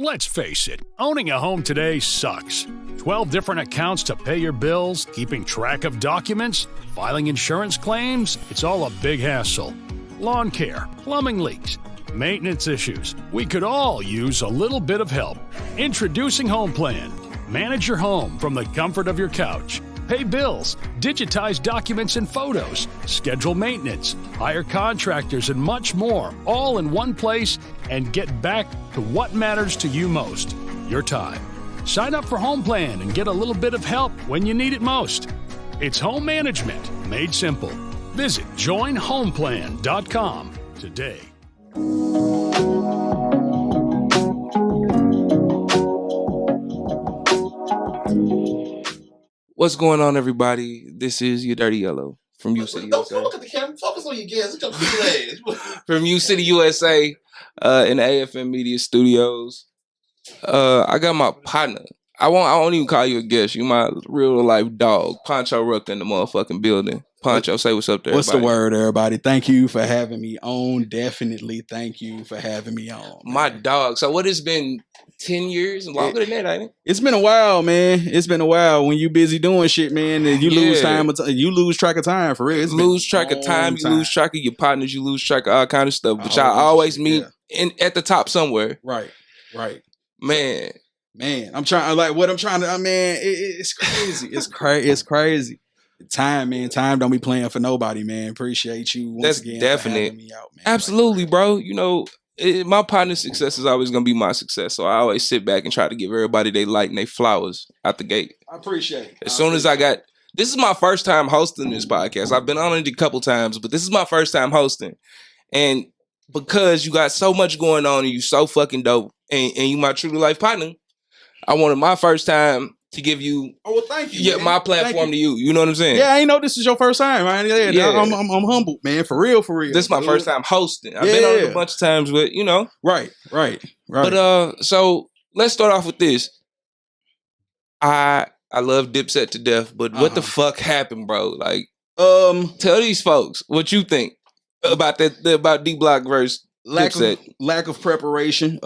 Let's face it, owning a home today sucks. 12 different accounts to pay your bills, keeping track of documents, filing insurance claims, it's all a big hassle. Lawn care, plumbing leaks, maintenance issues. We could all use a little bit of help. Introducing HomePlan. Manage your home from the comfort of your couch. Pay bills, digitize documents and photos, schedule maintenance, hire contractors, and much more, all in one place, and get back to what matters to you most, your time. Sign up for HomePlan and get a little bit of help when you need it most. It's home management made simple. Visit joinhomeplan.com today. What's going on, everybody? This is your Dirty Yellow from U City USA. Don't look at the camera. Focus on your gas. Look up the legs. From U City USA in the AFM Media Studios. I got my partner. I won't even call you a guest. You my real life dog, Pancho Rucker in the motherfucking building. Pancho, say what's up there. What's the word, everybody? Thank you for having me on. Definitely thank you for having me on. Man. My dog. So what, it's been 10 years? Longer than that, ain't it? It's been a while, man. It's been a while. When you busy doing shit, man, and you lose time. You lose track of time, for real. You lose track of time. You lose track of your partners. You lose track of all kind of stuff. But y'all always meet at the top somewhere. Right. Man, I'm trying, it's crazy. It's crazy. Time, man. Time don't be playing for nobody, man. Appreciate you once again for having me out, man. Absolutely, bro. You know, my partner's success is always going to be my success. So I always sit back and try to give everybody they light and they flowers out the gate. I appreciate it. This is my first time hosting this podcast. I've been on it a couple times, but this is my first time hosting. And because you got so much going on and you so fucking dope and you my true life partner, I wanted my first time to give you, thank you. Yeah, my platform to you. You know what I'm saying? Yeah, I know this is your first time, right? Yeah. I'm humbled, man. For real. This is my first time hosting. I've been on it a bunch of times, but you know. Right. But so let's start off with this. I love Dipset to death, but what the fuck happened, bro? Like, tell these folks what you think about that about D Block versus Dipset. Lack of preparation.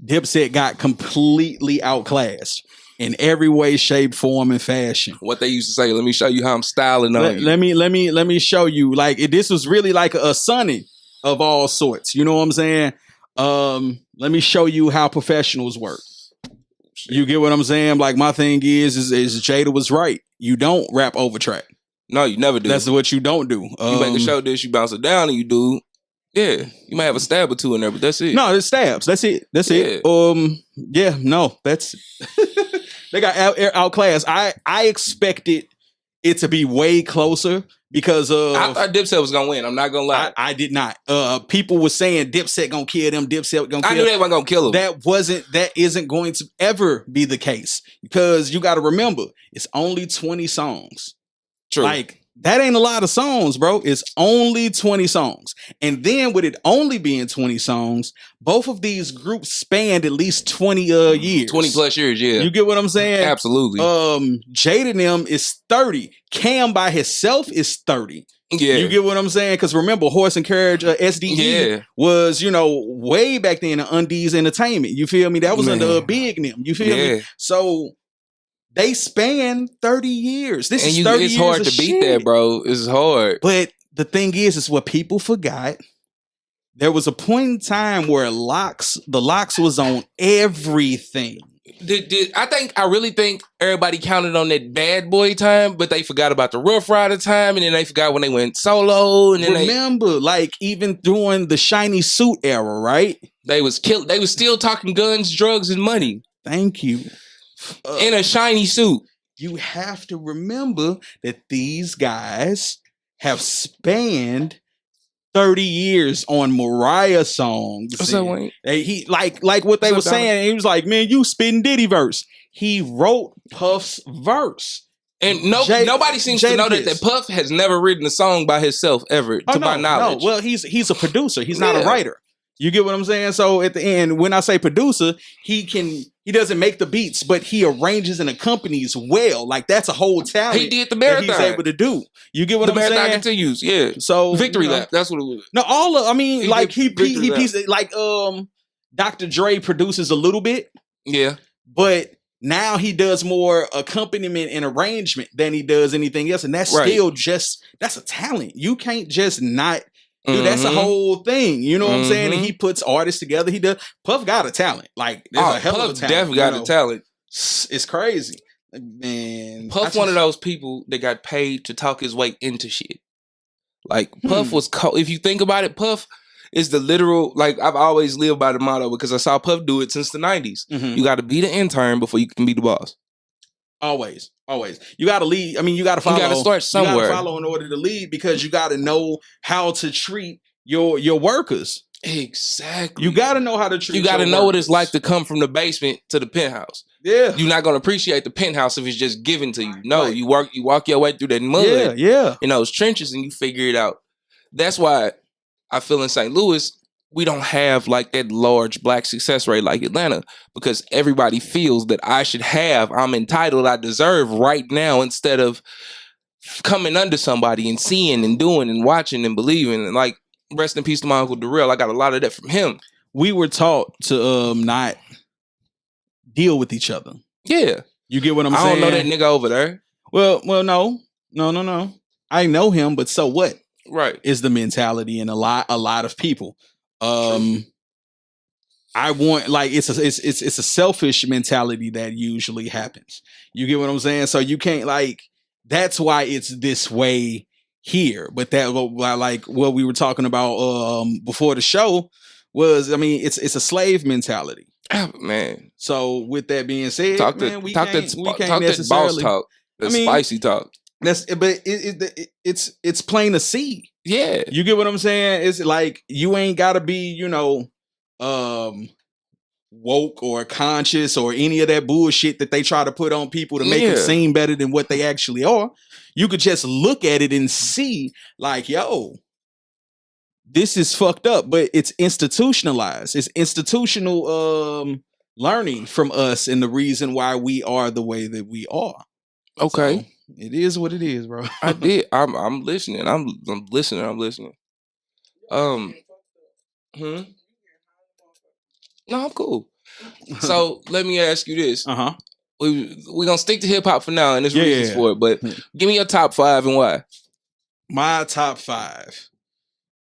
Dipset got completely outclassed in every way, shape, form, and fashion. What they used to say, let me show you how I'm styling on you. Let me show you. Like, this was really like a Sunny of all sorts. You know what I'm saying? Let me show you how professionals work. You get what I'm saying? Like, my thing is Jada was right. You don't rap over track. No, you never do. That's what you don't do. You make a show this, you bounce it down, and you do. Yeah, you might have a stab or two in there, but that's it. No, it's stabs. That's it. That's it. That's they got outclassed. I expected it to be way closer because I thought Dipset was gonna win. I'm not gonna lie. I did not. People were saying Dipset gonna kill them. Dipset gonna kill them. I knew they weren't gonna kill them. That isn't going to ever be the case because you got to remember it's only 20 songs. True. Like, that ain't a lot of songs, bro. It's only 20 songs. And then with it only being 20 songs, both of these groups spanned at least 20 years. 20 plus years, yeah. You get what I'm saying? Absolutely. Jada and them is 30. Cam by himself is 30. Yeah. You get what I'm saying? Because remember, Horse and Carriage, SDE was, way back then in Undies Entertainment. You feel me? That was under Big Nim. You feel me? So they span 30 years. This is 30 years. It's hard to beat that, bro. It's hard. But the thing is what people forgot. There was a point in time where the locks was on everything. I really think everybody counted on that Bad Boy time, but they forgot about the Rough Rider time, and then they forgot when they went solo. And then remember, like, even during the shiny suit era, right? They was still talking guns, drugs, and money. Thank you. In a shiny suit. You have to remember that these guys have spanned 30 years on Mariah songs. What's up, Wayne? He like what they were saying. He was like, man, you spitting Diddy verse. He wrote Puff's verse. And nobody seems to know that Puff has never written a song by himself ever, to my knowledge. No, well, he's a producer. He's not a writer. You get what I'm saying? So at the end, when I say producer, he doesn't make the beats, but he arranges and accompanies well. Like, that's a whole talent. He did the marathon. That he's able to do. You get what I'm saying? The marathon continues, yeah. So Victory lap. That's what it was. No, he pieced it. Like Dr. Dre produces a little bit, Yeah. but now he does more accompaniment and arrangement than he does anything else. And that's Right. still that's a talent. You can't just not do that's a whole thing. You know what I'm saying? And he puts artists together. He does. Puff got a talent. Like, there's a hell of a Puff talent. definitely got a talent. It's crazy. Man. Puff one of those people that got paid to talk his way into shit. Like, Puff was if you think about it, Puff is the literal, like, I've always lived by the motto because I saw Puff do it since the 90s. You got to be the intern before you can be the boss. Always. You got to lead. I mean, you got to follow. You got to start somewhere. You got to follow in order to lead because you got to know how to treat your workers. Exactly. You got to know how to treat. You got to know what it's like to come from the basement to the penthouse. Yeah. You're not going to appreciate the penthouse if it's just given to you. No, you walk your way through that mud. Yeah. In those trenches and you figure it out. That's why I feel in St. Louis, we don't have like that large black success rate like Atlanta because everybody feels that I'm entitled, I deserve right now instead of coming under somebody and seeing and doing and watching and believing. And like, rest in peace to my Uncle Darrell. I got a lot of that from him. We were taught to not deal with each other. Yeah. You get what I'm saying? I don't know that nigga over there. Well, no. I know him, but so what? Right. Is the mentality in a lot of people. I want like it's a selfish mentality that usually happens. You get what I'm saying? So you can't like that's why it's this way here. But that like what we were talking about before the show was, I mean, it's a slave mentality. Oh, man. So with that being said, talk that boss talk, spicy talk. It's plain to see. Yeah. You get what I'm saying? It's like you ain't gotta be, woke or conscious or any of that bullshit that they try to put on people to make them seem better than what they actually are. You could just look at it and see, like, yo, this is fucked up, but it's institutionalized. It's institutional learning from us and the reason why we are the way that we are. Okay. So, it is what it is, bro. I did. I'm listening. I'm listening. No, I'm cool. So let me ask you this. We're gonna stick to hip hop for now, and there's reasons for it. But give me your top 5 and why. My top 5.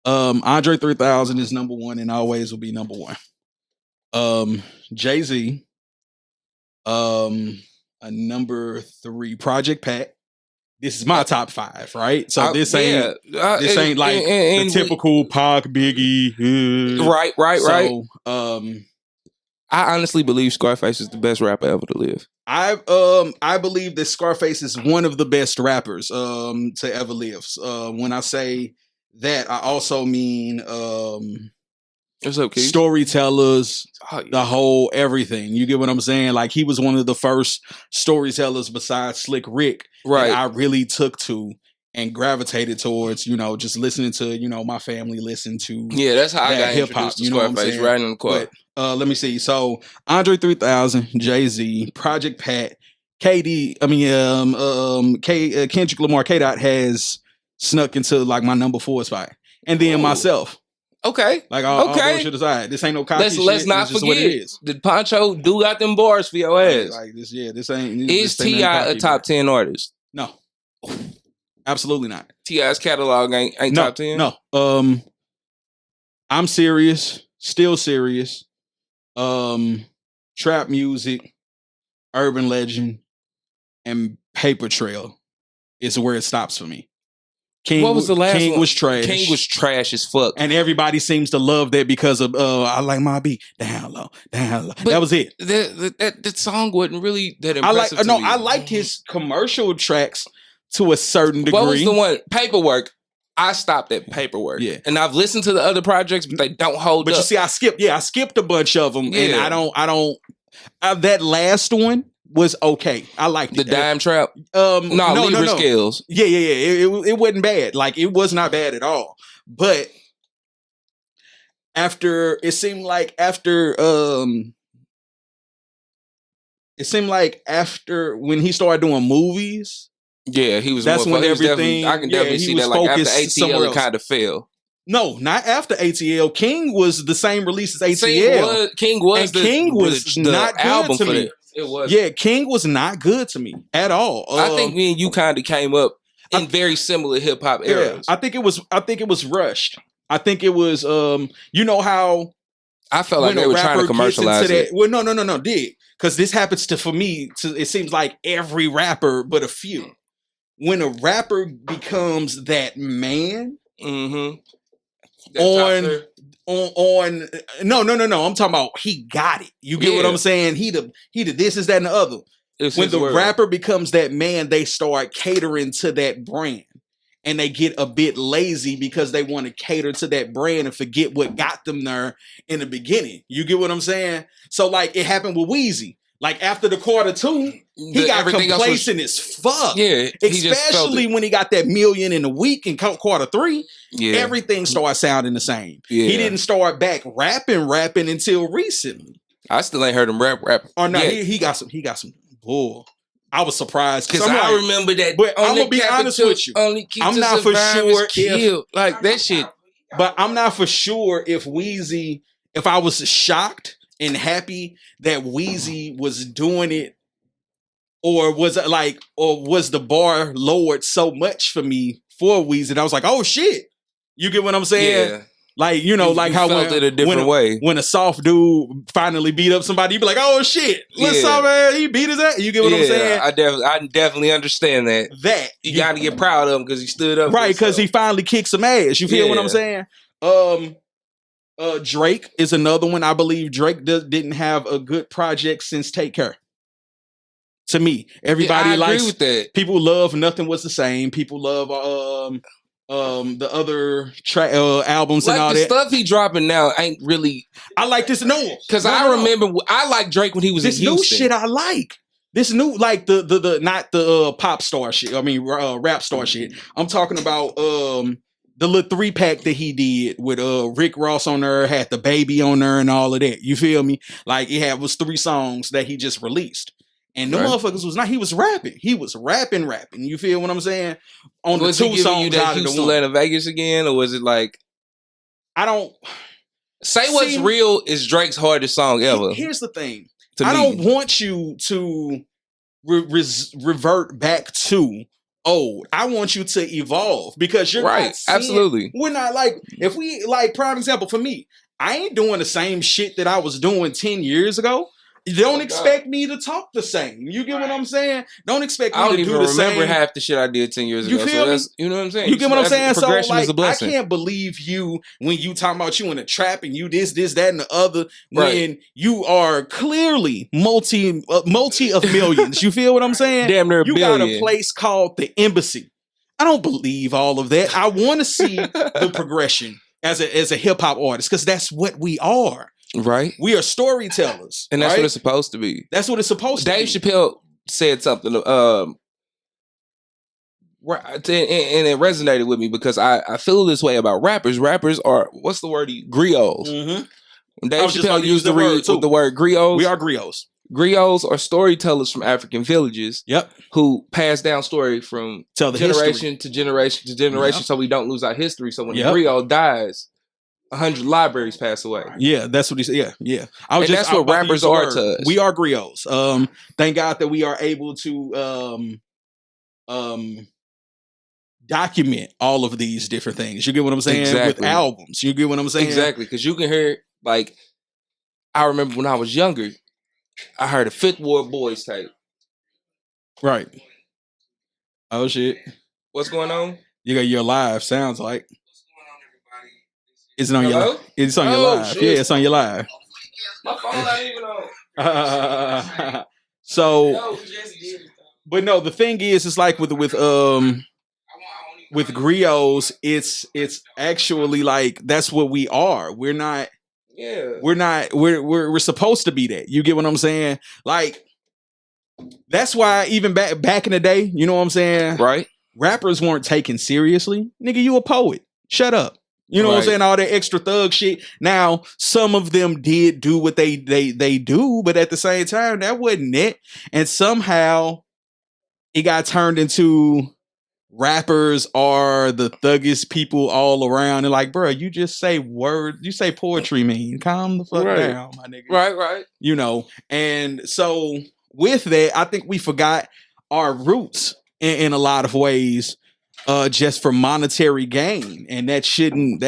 Andre 3000 is number 1 and always will be number 1. Jay-Z. A number 3, Project Pat. This is my top 5, right? So this ain't like the typical Pac, Biggie. Right. So, I honestly believe Scarface is the best rapper ever to live. I believe that Scarface is one of the best rappers to ever live. When I say that, I also mean what's up, Keith? Storytellers, the whole everything. You get what I'm saying? Like he was one of the first storytellers besides Slick Rick that I really took to and gravitated towards, just listening to, my family listen to. Yeah, that's how I got hip hop. introduced to Scarface, right in the court. But let me see. So Andre 3000, Jay-Z, Project Pat, Kendrick Lamar, K-Dot has snuck into like my number 4 spot. And then myself. Okay. Like all bullshit aside. This ain't no copy shit. Let's not forget what it is. Did Pancho do got them bars for your ass? Like this, this ain't. Is T.I. a top 10 artist? No. Absolutely not. T.I.'s catalog ain't top 10? No. I'm serious. Still serious. Trap music, urban legend, and paper trail is where it stops for me. What was the last King one? was trash. King was trash as fuck. And everybody seems to love that because of I like my beat. Down low. But that was it. That song wasn't really that impressive. I liked his commercial tracks to a certain degree. What was the one? Paperwork. I stopped at Paperwork. Yeah. And I've listened to the other projects, but they don't hold up. But you see, I skipped a bunch of them. Yeah. And I don't that last one was okay. I liked it. The Dime Trap? No. Scales. Yeah. It wasn't bad. Like, it was not bad at all. But it seemed like after when he started doing movies. Yeah, he was. That's when everything. I can definitely see that. Like after ATL, it kind of fell. No, not after ATL. King was the same release as ATL. King was the not good album to for me. that. It was. Yeah, King was not good to me at all. I think me and you kind of came up in very similar hip hop eras. I think it was rushed. I think it was you know how I felt like they were trying to commercialize it. Well, no, because this happens for me. It seems like every rapper, but a few. When a rapper becomes that man Mm-hmm. on no, I'm talking about he got it. You get what I'm saying? He the this is that and the other. When the rapper becomes that man, they start catering to that brand. And they get a bit lazy because they want to cater to that brand and forget what got them there in the beginning. You get what I'm saying? So like it happened with Weezy. Like after the quarter two, he got complacent as fuck. Yeah. Especially when he got that million in a week in quarter three. Yeah. Everything started sounding the same. Yeah. He didn't start back rapping until recently. I still ain't heard him rap. Oh no, he got some bull. I was surprised because I remember that. But I'm gonna be honest with you. I'm not for sure if like that shit. But I'm not for sure if Weezy. If I was shocked and happy that Weezy was doing it, or was it like, or was the bar lowered so much for me for Weezy? And I was like, oh shit, you get what I'm saying? Yeah. Like, you know, like how felt it a different way. When a soft dude finally beat up somebody, you be like, oh shit, what's up, man? He beat his ass. You get what I'm saying? I definitely understand that. You got to get proud of him because he stood up. Right, because he finally kicked some ass. You feel what I'm saying? Drake is another one. I believe Drake didn't have a good project since Take Care. To me, everybody I likes agree with that. People love Nothing Was the Same. People love the other albums like and all the that stuff he dropping now ain't really. I like this new because I remember I like Drake when he was this in Houston. New shit I like. This new like the not the pop star shit. I mean rap star shit. I'm talking about the little 3-pack that he did with Rick Ross on there, had the baby on there and all of that. You feel me? Like it was 3 songs that he just released. And the motherfuckers was not. He was rapping. He was rapping. You feel what I'm saying? On was the 2 he songs you that out of the Houston, one. Atlanta, Vegas again, or was it like? I don't say what's real is Drake's hardest song ever. Here's the thing. I don't want you to revert back to old. I want you to evolve because you're right. Not seeing, absolutely. We're not like if we like prime example for me. I ain't doing the same shit that I was doing 10 years ago. Don't expect me to talk the same. You get what I'm saying? Don't expect me to do the same. I don't even remember half the shit I did 10 years ago. You feel me? You know what I'm saying? You get what I'm saying? So progression like, is a blessing. I can't believe you when you talking about you in a trap and you this, that, and the other when you are clearly multi of millions. You feel what I'm saying? Damn near you billion. Got a place called the Embassy. I don't believe all of that. I want to see the progression as a hip hop artist because that's what we are. Right. We are storytellers. And that's what it's supposed to be. That's what it's supposed to be. Dave Chappelle said something and it resonated with me because I feel this way about rappers. Rappers are, what's the word? Griots. Mm-hmm. When Dave Chappelle used the word griots. We are griots. Griots are storytellers from African villages. Yep. Who pass down story from generation to generation to generation so we don't lose our history. So when the griot dies, 100 libraries pass away. Yeah, that's what he said. Yeah. That's what rappers are to us. We are griots. Thank God that we are able to document all of these different things. You get what I'm saying? Exactly. With albums. You get what I'm saying? Exactly. Because you can hear, like, I remember when I was younger, I heard a Fifth Ward Boys tape. Right. Oh shit. What's going on? You got your live, sounds like. Is it on your? It's on your live. Shit. Yeah, it's on your live. My phone not even on. So, but no, the thing is, it's like with griots, it's actually like that's what we are. We're not. Yeah. We're supposed to be that. You get what I'm saying? Like, that's why even back in the day, you know what I'm saying? Right. Rappers weren't taken seriously. Nigga, you a poet. Shut up. You know what I'm saying? All that extra thug shit. Now, some of them did do what they do, but at the same time, that wasn't it. And somehow it got turned into rappers are the thuggiest people all around. And like, bro, you just say you say poetry, man. Calm the fuck down, my nigga. Right. You know, and so with that, I think we forgot our roots in a lot of ways. Just for monetary gain, and that shouldn't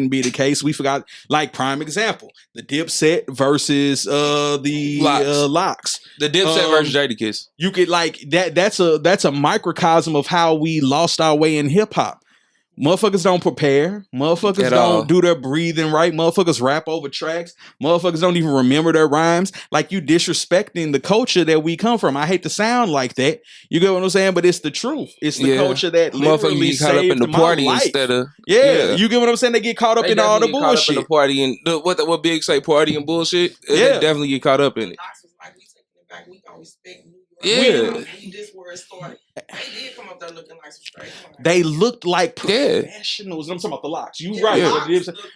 be the case. We forgot, like, prime example, the Dipset versus the Locks. The Dipset versus Jadakiss. You could like that. That's a microcosm of how we lost our way in hip hop. Motherfuckers don't prepare. Motherfuckers don't do their breathing right. Motherfuckers rap over tracks. Motherfuckers don't even remember their rhymes. Like, you disrespecting the culture that we come from. I hate to sound like that. You get what I'm saying? But it's the truth. It's the culture that literally get caught up in the party instead of You get what I'm saying? They get caught up in all the bullshit. Caught up in the party and what Big say, party and bullshit. They definitely get caught up in it. We don't respect New York. Yeah. This where it started. They did come up there looking like some straight lines. They looked like professionals. I'm talking about the Locks. You right.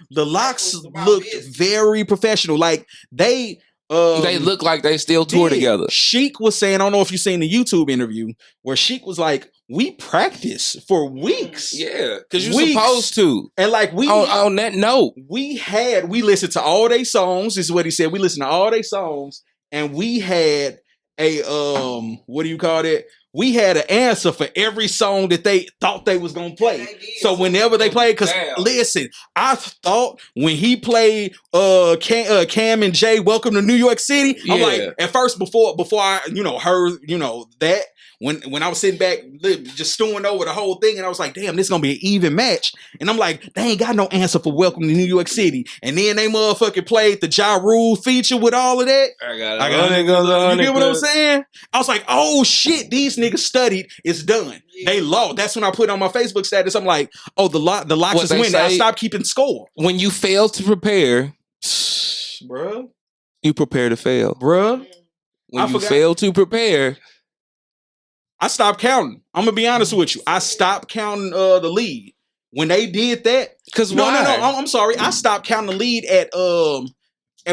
The Locks looked very professional. Like they look like they still tour together. Sheik was saying, I don't know if you've seen the YouTube interview where Sheik was like, we practice for weeks. Yeah, because you're supposed to. And like on that note, we listened to all their songs. This is what he said. We listened to all their songs, and we had a what do you call it? We had an answer for every song that they thought they was gonna play. So whenever they played, because listen, I thought when he played Cam and Jay, Welcome to New York City, I'm like, at first before I heard that. When I was sitting back just stewing over the whole thing, and I was like, damn, this is gonna be an even match. And I'm like, they ain't got no answer for Welcome to New York City. And then they motherfucking played the Ja Rule feature with all of that. I got it. You get what I'm saying? I was like, oh shit, these niggas studied. It's done. Yeah. They lost. That's when I put on my Facebook status. I'm like, oh, the Locks is winning. I stopped keeping score. When you fail to prepare, bruh, you prepare to fail. Bruh. When you fail to prepare, I stopped counting. I'm gonna be honest with you. I stopped counting the lead when they did that. Because no, I'm sorry. I stopped counting the lead at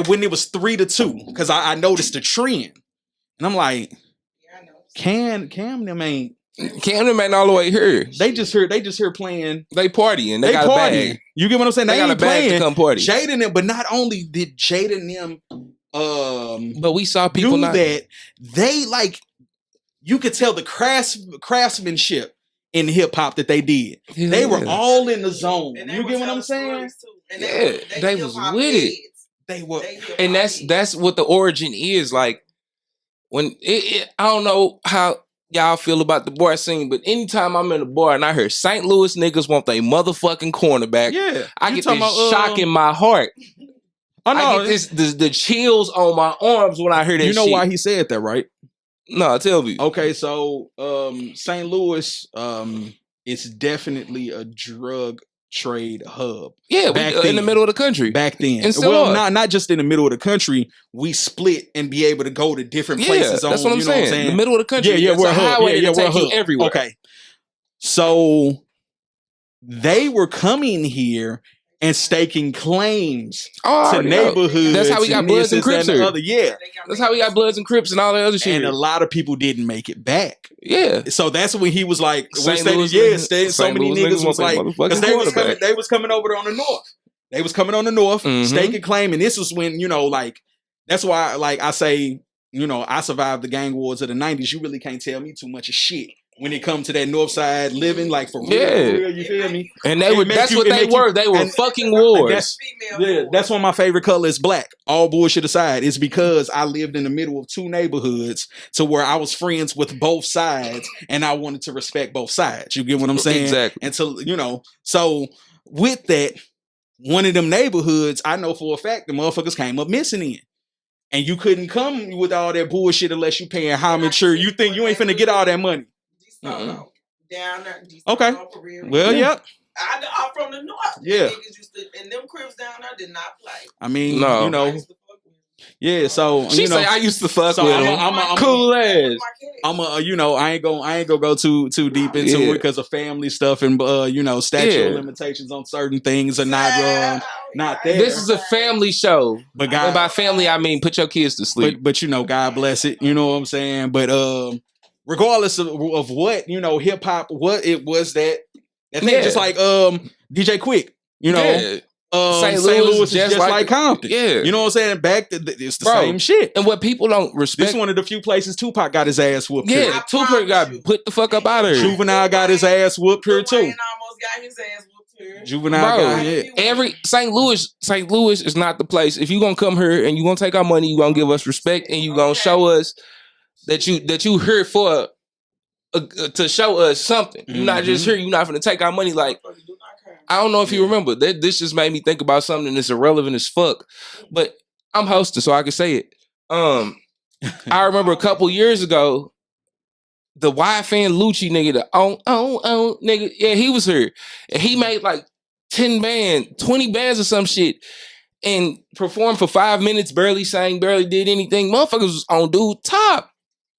when it was 3-2 because I noticed the trend, and I'm like, Cam them ain't all the way here. They just here playing. They partying. They got partying. A bag. You get what I'm saying? They got ain't a bag playing. to come party. Jada and them, but not only did Jada and them, but we saw people that they like. You could tell the craftsmanship in hip hop that they did. Yeah. They were all in the zone. You get what I'm saying? They was with it. They were, and that's what the origin is. Like when I don't know how y'all feel about the bar scene, but anytime I'm in a bar and I hear St. Louis niggas want their motherfucking cornerback, I get this shock in my heart. Oh, no, I get the chills on my arms when I hear that shit. You know why he said that, right? No, tell me. Okay, so St. Louis it's definitely a drug trade hub. Yeah, in the middle of the country. Back then. And so not just in the middle of the country, we split and be able to go to different places. That's what I'm saying. The middle of the country. We're a highway to take you everywhere. Okay. So they were coming here and staking claims to neighborhoods. That's how we got Bloods and Crips here. That's how we got Bloods and Crips and all that other shit. And a lot of people didn't make it back. Yeah. So that's when he was like, so many niggas was like, because they was coming over there on the north. They was coming on the north, staking claim, and this was when, that's why, like I say, I survived the gang wars of the 90s. You really can't tell me too much of shit when it comes to that north side living, like for real, you feel me? And that's what they were. They were fucking wars. That's why my favorite color is black. All bullshit aside, it's because I lived in the middle of two neighborhoods to where I was friends with both sides and I wanted to respect both sides. You get what I'm saying? Exactly. And so, so with that, one of them neighborhoods, I know for a fact the motherfuckers came up missing in. And you couldn't come with all that bullshit unless you paying homage. Sure, you think you ain't finna get all that money. Down there. Okay. Well, yep. I'm from the north. Yeah. And them cribs down there did not play. I mean, yeah. So she say I used to fuck with him. I'm cool ass. I ain't gonna go too deep into it because of family stuff and statute of limitations on certain things are not there. This is a family show, but by family I mean put your kids to sleep. But God bless it. You know what I'm saying? But regardless of what, hip hop, what it was that thing, just like DJ Quick, St. Louis is just like Compton. Yeah. You know what I'm saying? It's the same shit. And what people don't respect. This is one of the few places Tupac got his ass whooped. Yeah, Tupac got put the fuck up out of here. Juvenile got his ass whooped here too. Almost got his ass whooped here. Juvenile got every St. Louis is not the place. If you gonna come here and you gonna take our money, you gonna give us respect and you gonna show us that you here for to show us something. You're not just here. You're not gonna take our money. Like, I don't know if you remember that. This just made me think about something that's irrelevant as fuck. But I'm hosting, so I can say it. I remember a couple years ago, the YFN Lucci nigga, the nigga, yeah, he was here. And he made like 10 bands, 20 bands or some shit. And performed for 5 minutes, barely sang, barely did anything. Motherfuckers was on dude top.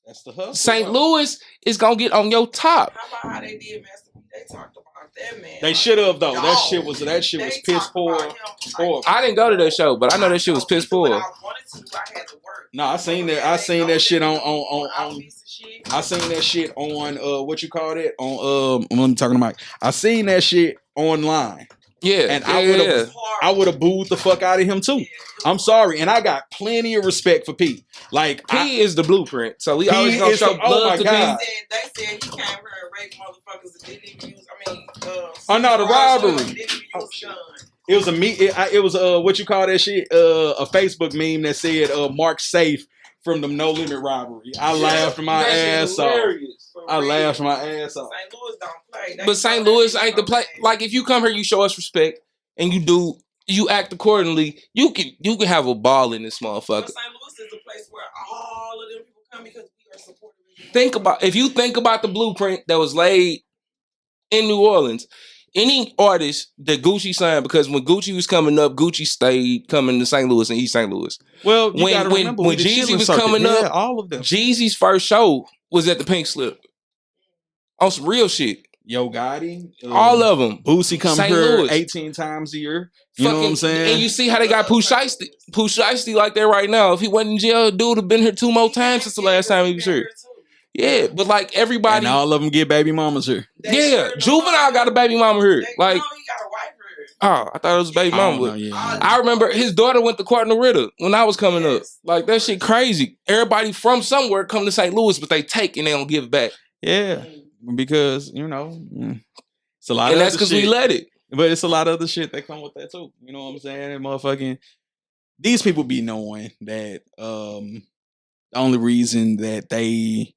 That's the hustle. St. Louis is gonna get on your top. How about how they did Master P? They talked about that man. They should have though. That shit was piss poor. I didn't go to that show, but I know that shit was piss poor. I wanted to. I had to work. No, I seen that. I seen that shit on. I seen that shit on what you call it on let me talking to Mike. I seen that shit online. Yeah, and I would have booed the fuck out of him too. I'm sorry, and I got plenty of respect for P. Like P is the blueprint, so we always gonna show love to P. They said he came here and raped motherfuckers that didn't even use. The robbery. It was it was what you call that shit? A Facebook meme that said Mark safe from the No Limit robbery. I laughed my ass off. I laughed my ass off. St. Louis don't play. But St. Louis ain't the play. Like, if you come here, you show us respect, and you act accordingly. You can have a ball in this motherfucker. But St. Louis is the place where all of them people come because we are supportive. If you think about the blueprint that was laid in New Orleans, any artist that Gucci signed, because when Gucci was coming up, Gucci stayed coming to St. Louis and East St. Louis. Well, when Jeezy was coming up, all of them. Jeezy's first show was at the Pink Slip on some real shit. Yo Gotti, all of them. Boosie come St. here Louis. 18 times a year. You know what I'm saying? And you see how they got Pooh Shiesty like that right now. If he wasn't in jail, dude would have been here 2 more times since the last time he was here. Yeah, but like everybody, and all of them get baby mamas here. Yeah, Juvenile got a baby mama here. Like, he got a wife here. Oh, I thought it was baby mama. I remember his daughter went to Cardinal Ritter when I was coming up. Like, that shit crazy. Everybody from somewhere come to St. Louis, but they take and they don't give it back. Yeah, because it's a lot. And of that's because we let it. But it's a lot of other shit that come with that too. You know what I'm saying? And motherfucking these people be knowing that the only reason that they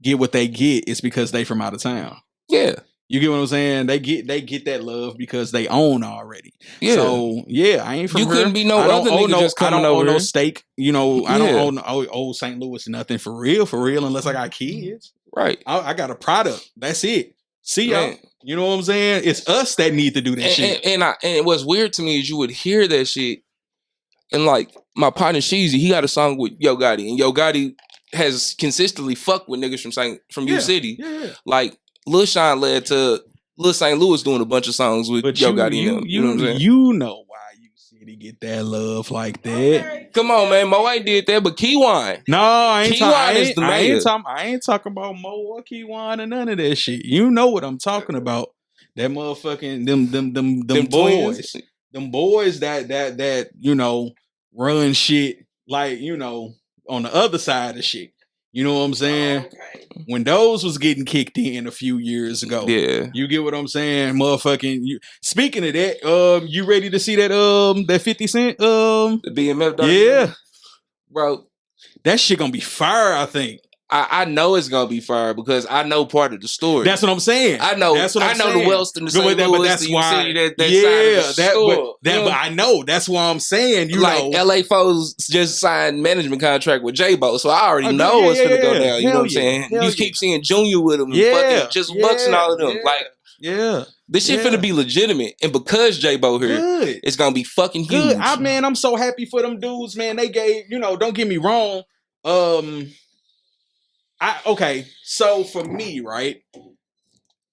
get what they get is because they from out of town. Yeah. You get what I'm saying? They get that love because they own already. Yeah. So yeah, I ain't from you here. couldn't be no other nigga just coming over no here. steak. I don't own St. Louis nothing for real, unless I got kids. Right. I got a product. That's it. See y'all. You know what I'm saying? It's us that need to do that shit. And what's weird to me is you would hear that shit, and like my partner Sheezy, he got a song with Yo Gotti, and Yo Gotti has consistently fucked with niggas from U City. Yeah. Like Lil Sean led to Lil St. Louis doing a bunch of songs with Yo Gotti. You know what I'm saying? You know why U City get that love like that? Come on, man. Mo ain't did that, but Keywan. No, I ain't talking about Mo or Keywan or none of that shit. You know what I'm talking about? That motherfucking them boys, them boys that run shit like on the other side of shit. You know what I'm saying? Okay. When those was getting kicked in a few years ago. Yeah. You get what I'm saying? Motherfucking Speaking of that, you ready to see that 50 Cent? The BMF documentary? Yeah. Bro. That shit gonna be fire, I think. I know it's gonna be fire because I know part of the story. That's what I'm saying. I know. That's what I'm saying. The Wellston, the St. Louis, but that's the why. City, that side of the store. But I know. That's why I'm saying. LA Foes just signed management contract with J-Bo, so I already know what's gonna go down. You know what I'm saying? You keep seeing Junior with him, and fucking just Bucks and all of them. This shit finna be legitimate, and because J-Bo here, it's gonna be fucking huge. I'm so happy for them dudes, man. They gave, don't get me wrong. Okay, so for me, right,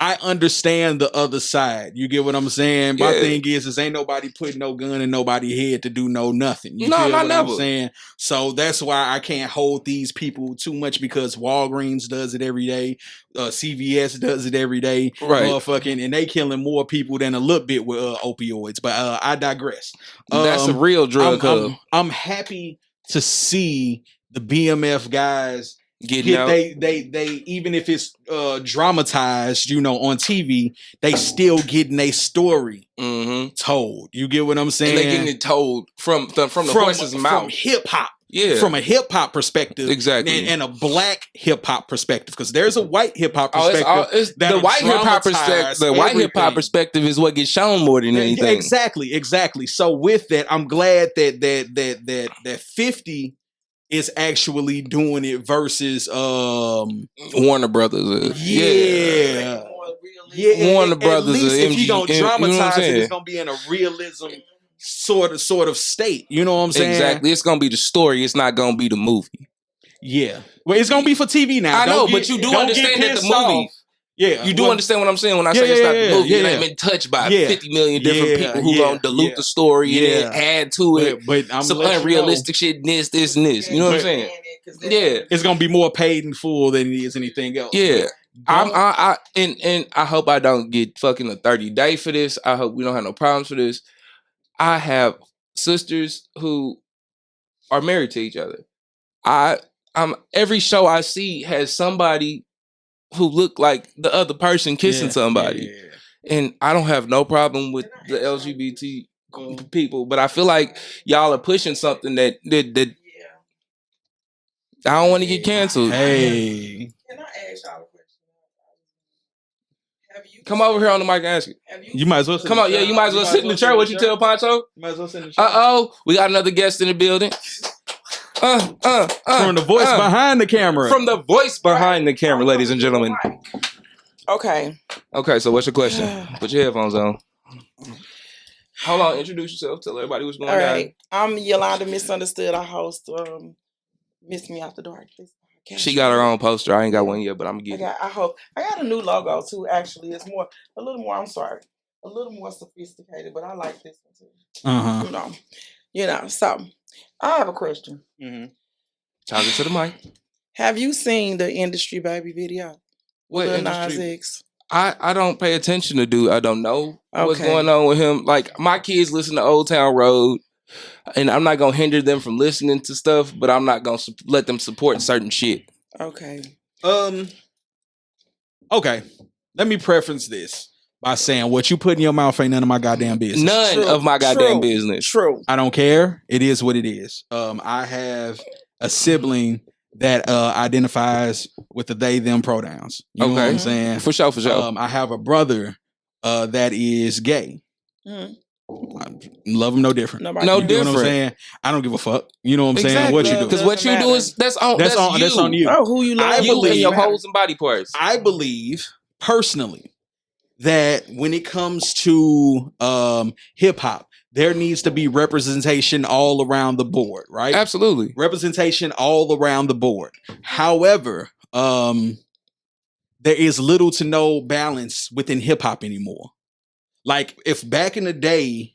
I understand the other side. You get what I'm saying? My Yeah. thing is ain't nobody putting no gun in nobody's head to do no nothing. You No, feel not what never. I'm saying? So that's why I can't hold these people too much because Walgreens does it every day. CVS does it every day. Right. Motherfucking, and they killing more people than a little bit with opioids. But I digress. That's a real drug hub. I'm happy to see the BMF guys Getting out. They even if it's dramatized, on TV, they still getting a story told. You get what I'm saying? And they getting it told from the horse's mouth. From hip hop. Yeah. From a hip hop perspective. Exactly. And a black hip hop perspective. Because there's a white hip hop perspective. The white hip hop perspective. The white hip hop perspective is what gets shown more than anything. Exactly. So with that, I'm glad that 50 is actually doing it versus Warner Brothers. Yeah. Warner Brothers. At least if you don't dramatize it, it's gonna be in a realism sort of state. You know what I'm saying? Exactly. It's gonna be the story. It's not gonna be the movie. Yeah. Well, it's gonna be for TV now. I know, but you do understand that the movie. Yeah, you do understand what I'm saying when I say it's not the movie. It ain't been touched by 50 million different people who gonna dilute the story and then add to it. But I'm some unrealistic shit, this, and this. You know what I'm saying? Yeah, it's gonna be more paid in full than it is anything else. Yeah, and I hope I don't get fucking a 30-day for this. I hope we don't have no problems for this. I have sisters who are married to each other. Every show I see has somebody who look like the other person kissing somebody. And I don't have no problem with the LGBT people, but I feel like y'all are pushing something that I don't want to get canceled. Hey. Can I ask y'all a question? Come over here on the mic and ask it. You might as well come on. Yeah, you might as well sit in the chair. What you tell Pancho? You might as well sit in the chair. We got another guest in the building. From the voice behind the camera. From the voice behind the camera, ladies and gentlemen. Okay, so what's your question? Put your headphones on. Hold on, introduce yourself. Tell everybody what's going on. All right. I'm Yolanda, Misunderstood. I host Miss Me After Dark. She got her own poster. I ain't got one yet, but I'm gonna get it. I got a new logo too, actually. It's a little more sophisticated, but I like this one too. So I have a question. Talk it to the mic. Have you seen the Industry Baby video? What Industry? Nas X? I don't pay attention to dude. I don't know what's going on with him. Like, my kids listen to Old Town Road, and I'm not gonna hinder them from listening to stuff, but I'm not gonna let them support certain shit. Okay. Okay. Let me preference this by saying what you put in your mouth ain't none of my goddamn business. None of my goddamn business. True. I don't care. It is what it is. I have a sibling that identifies with the they them pronouns. You know what I'm saying? For sure. I have a brother that is gay. I love him no different. No different. You know what I'm saying? I don't give a fuck. You know what I'm saying? What you do? Because what you do is that's on you. Oh, who you love? I believe in your holes and body parts. I believe personally that when it comes to hip hop, there needs to be representation all around the board, right? Absolutely. Representation all around the board. However, there is little to no balance within hip hop anymore. Like, if back in the day,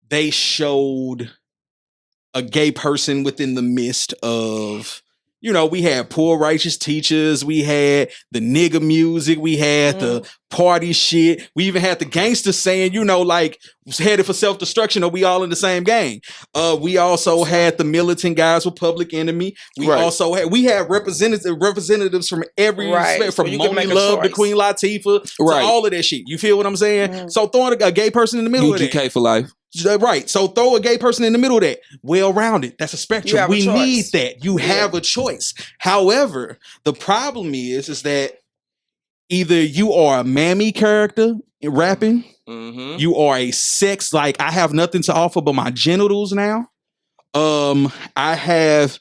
they showed a gay person within the midst of, we had Poor Righteous Teachers, we had the nigga music, we had the party shit, we even had the gangsters saying, like, headed for self-destruction, or we all in the same gang. We also had the militant guys with Public Enemy. We had representatives from every from Moni Love to Queen Latifah to all of that shit. You feel what I'm saying? So throwing a gay person in the middle of that. UGK for life. Right. So throw a gay person in the middle of that. Well-rounded. That's a spectrum. We need that. You have a choice. However, the problem is that either you are a mammy character in rapping, you are a sex, like, I have nothing to offer but my genitals now. I have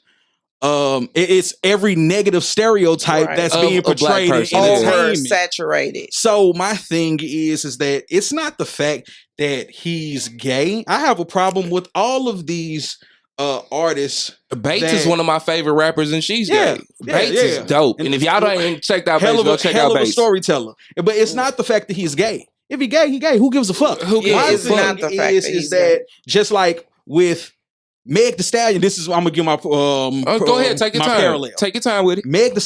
it's every negative stereotype that's being portrayed in entertainment. Saturated. So my thing is that it's not the fact that he's gay. I have a problem with all of these artists. Bates is one of my favorite rappers, and she's gay. Bates is dope. And if y'all don't check out Bates, go check out Bates. A storyteller. But it's not the fact that he's gay. If he gay, he gay. Who gives a fuck? Who gives a fuck? Not the fact that he's that just like with Meg the Stallion, this is I'm gonna give my go ahead, take your time. Parallel. Take your time with it. Meg the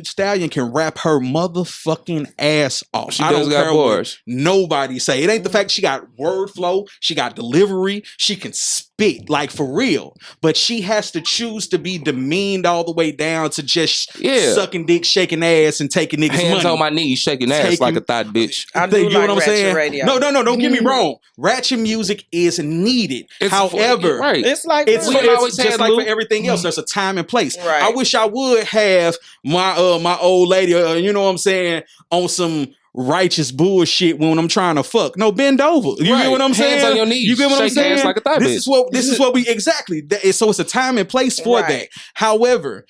Stallion can rap her motherfucking ass off. She does got bars. Nobody say it ain't the fact she got word flow, she got delivery, she can spit like for real. But she has to choose to be demeaned all the way down to just sucking dick, shaking ass, and taking niggas' hands money. on my knees, shaking ass like a thought bitch. I do like ratchet radio. No, don't get me wrong. Ratchet music is needed. However, it's like it's just like for everything else. There's a time and place. Right. I wish I would have my old lady, you know what I'm saying, on some righteous bullshit when I'm trying to fuck. No, bend over. You get what I'm saying? Hands on your knees. You get what I'm saying? Like a thigh this is what we exactly. So it's a time and place for that. However,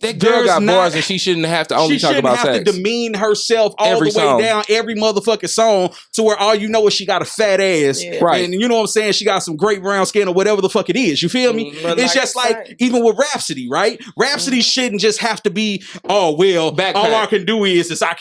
that girl got bars and she shouldn't have to only talk about sex. She shouldn't have to demean herself all every the way song. down every motherfucking song to where all you know is she got a fat ass. Yeah. Right. And you know what I'm saying? She got some great brown skin or whatever the fuck it is. You feel me? It's just like even with Rhapsody, right? Rhapsody shouldn't just have to be, all I can do is I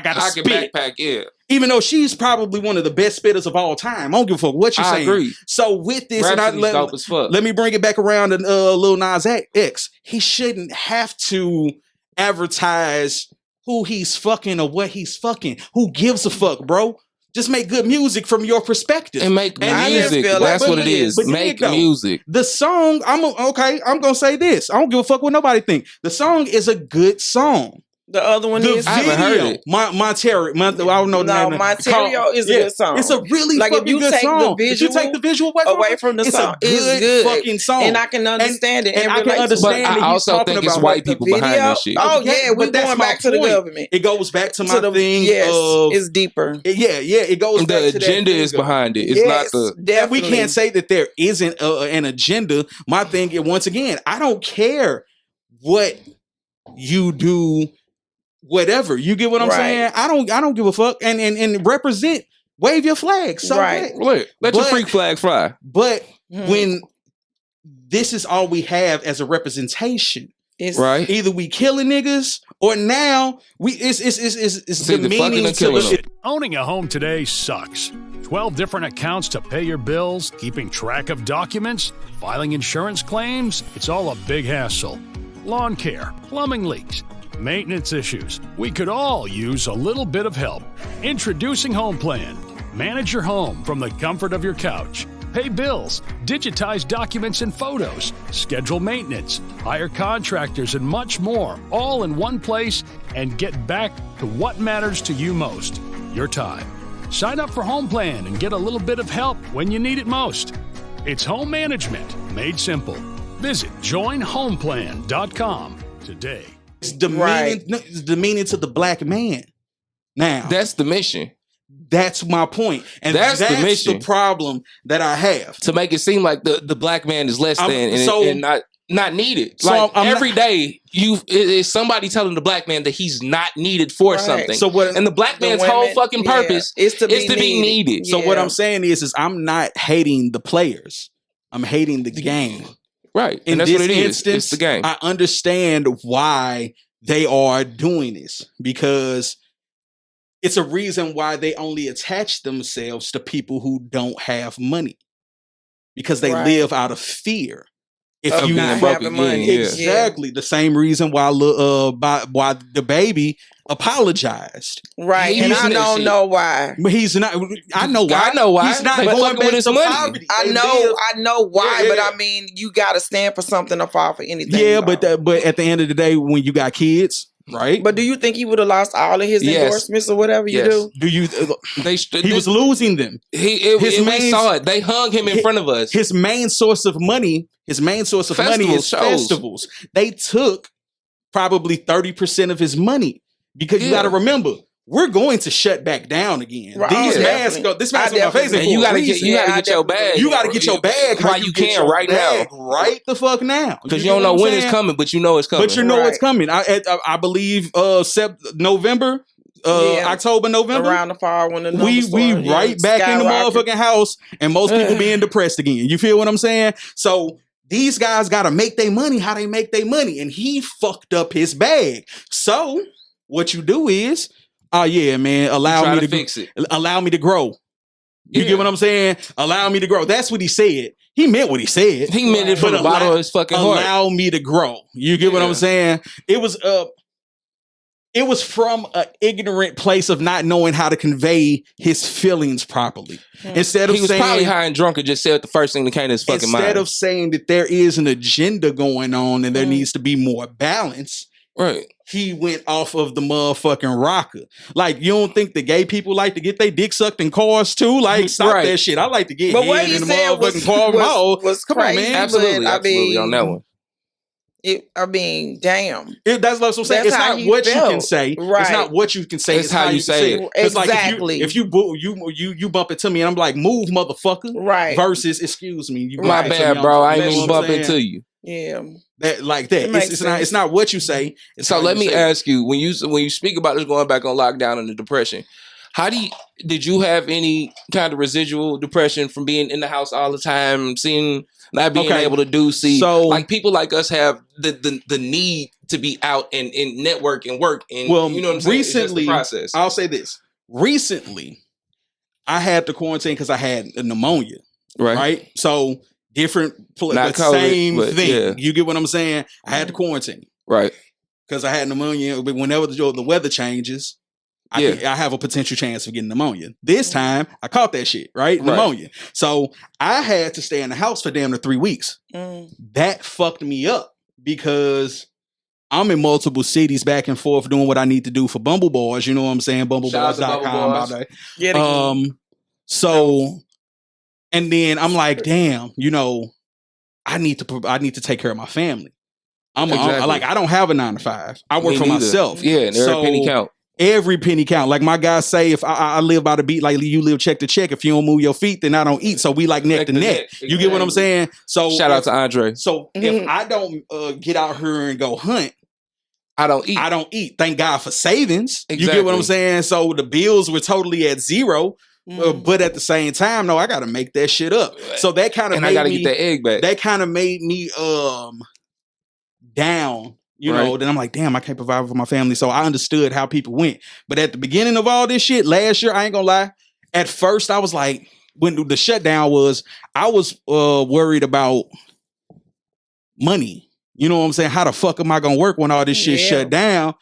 gotta spit. Backpack, yeah. Even though she's probably one of the best spitters of all time. I don't give a fuck what you're saying. I agree. So with this, dope as fuck. Let me bring it back around to Lil Nas X. He shouldn't have to advertise who he's fucking or what he's fucking. Who gives a fuck, bro? Just make good music from your perspective. And make music. That's what it is. Make music. The song, I'm gonna say this. I don't give a fuck what nobody think. The song is a good song. The other one is I haven't heard it. Monterio. I don't know the name. No, Monterio is a good song. It's a really like fucking good song. If you take the visual away from the song, it's a good fucking song. And I can understand it. And I can understand but I also think it's white people behind this shit. Oh yeah, we're going back to the government. It goes back to my thing. Yes, it's deeper. Yeah, it goes back to the agenda is behind it. It's not the. Definitely. We can't say that there isn't an agenda. My thing is, once again, I don't care what you do. Whatever, you get what I'm saying? I don't give a fuck. And represent, wave your flag. So let your freak flag fly. But when this is all we have as a representation, it's either we killing niggas or now it's demeaning to Owning a home today sucks. 12 different accounts to pay your bills, keeping track of documents, filing insurance claims. It's all a big hassle. Lawn care, plumbing leaks, maintenance issues. We could all use a little bit of help. Introducing HomePlan. Manage your home from the comfort of your couch. Pay bills, digitize documents and photos, schedule maintenance, hire contractors, and much more, all in one place, and get back to what matters to you most, your time. Sign up for HomePlan and get a little bit of help when you need it most. It's home management made simple. Visit joinhomeplan.com today. It's demeaning to the black man. Now, that's the mission. That's my point. And that's the mission. The problem that I have. To make it seem like the black man is less than and not needed. So every day is somebody telling the black man that he's not needed for something. So and the black man's whole fucking purpose is to be needed. So what I'm saying is I'm not hating the players. I'm hating the game. Right. In and that's this what it is. instance, It's the game. I understand why they are doing this because it's a reason why they only attach themselves to people who don't have money because they live out of fear. If you not having money, exactly the same reason why the baby apologized, right? And I don't know why, but he's not. I know why. He's not going back to poverty. I know why, but I mean, you got to stand for something or fall for anything. Yeah, but at the end of the day, when you got kids. Right, but do you think he would have lost all of his endorsements or whatever you do? Do you? He was losing them. We saw it. They hung him in front of us. His main source of money is festivals. They took probably 30% of his money because you got to remember we're going to shut back down again. Right. These masks go. This mask on my face. And you got to get your bag. You got to get your bag while you can right now. Right the fuck now. Because you don't know when it's coming, but you know it's coming. But you know it's coming. I believe November. October, November, around the fall when the we right back in the motherfucking house, and most people being depressed again. You feel what I'm saying? So these guys got to make their money how they make their money. And he fucked up his bag. So what you do is, oh yeah, man, allow me to fix it. Allow me to grow. You get what I'm saying? Allow me to grow. That's what he said. He meant what he said. He meant it from the bottom of his fucking heart. Allow me to grow. You get what I'm saying? It was from an ignorant place of not knowing how to convey his feelings properly. Instead of he was probably high and drunk and just said the first thing that came to his fucking mind. Instead of saying that there is an agenda going on and there needs to be more balance, right? He went off of the motherfucking rocker. Like, you don't think the gay people like to get their dick sucked in cars too? Like, stop that shit. I like to get head in the motherfucking car. Come on, man. Absolutely on that one. Damn. That's what I'm saying. It's not what you can say. Right. It's not what you can say. It's how you say it. Exactly. Like if you bump into me and I'm like, move, motherfucker. Right. Versus, excuse me. You my bad, bro. I ain't even bump into you. Yeah. That like that. It's not what you say. So let me ask you, when you speak about this going back on lockdown and the depression, did you have any kind of residual depression from being in the house all the time, not being able to so like people like us have the need to be out and network and work and you know what I'm saying? Recently, process. I'll say this. Recently, I had to quarantine because I had a pneumonia. Right? So different same thing. Yeah. You get what I'm saying? I had to quarantine. Right. Because I had pneumonia. But whenever the weather changes, I have a potential chance of getting pneumonia. This time, I caught that shit, right? Pneumonia. So I had to stay in the house for damn near 3 weeks. That fucked me up because I'm in multiple cities back and forth doing what I need to do for Bumble Bars. You know what I'm saying? BumbleBars.com. So, and then I'm like, damn, I need to take care of my family. I don't have a 9 to 5. I work for myself. Yeah, and every penny count. Every penny count. Like my guys say, if I live by the beat, like you live check to check. If you don't move your feet, then I don't eat. So we like neck to neck. Exactly. You get what I'm saying? So shout out to Andre. So if I don't get out here and go hunt, I don't eat. Thank God for savings. Exactly. You get what I'm saying? So the bills were totally at zero. But at the same time, no, I got to make that shit up. So that kind of I got to get that egg back. That kind of made me down. Then I'm like, damn, I can't provide for my family. So I understood how people went. But at the beginning of all this shit, last year, I ain't gonna lie. At first, I was like, when the shutdown was, I was worried about money. You know what I'm saying? How the fuck am I gonna work when all this shit shut down?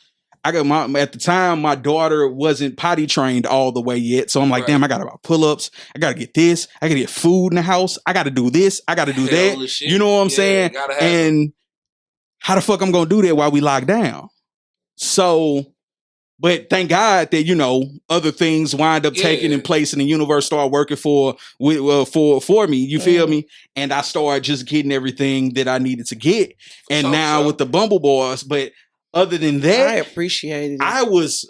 At the time, my daughter wasn't potty trained all the way yet. So I'm like, damn, I got about pull-ups. I got to get this. I got to get food in the house. I got to do this. I got to do that. You know what I'm saying? And how the fuck I'm going to do that while we lock down? So, but thank God that, other things wind up taking in place and the universe started working for me. You feel me? And I started just getting everything that I needed to get. And with the Bumble Bars, but other than that, I appreciated it. I was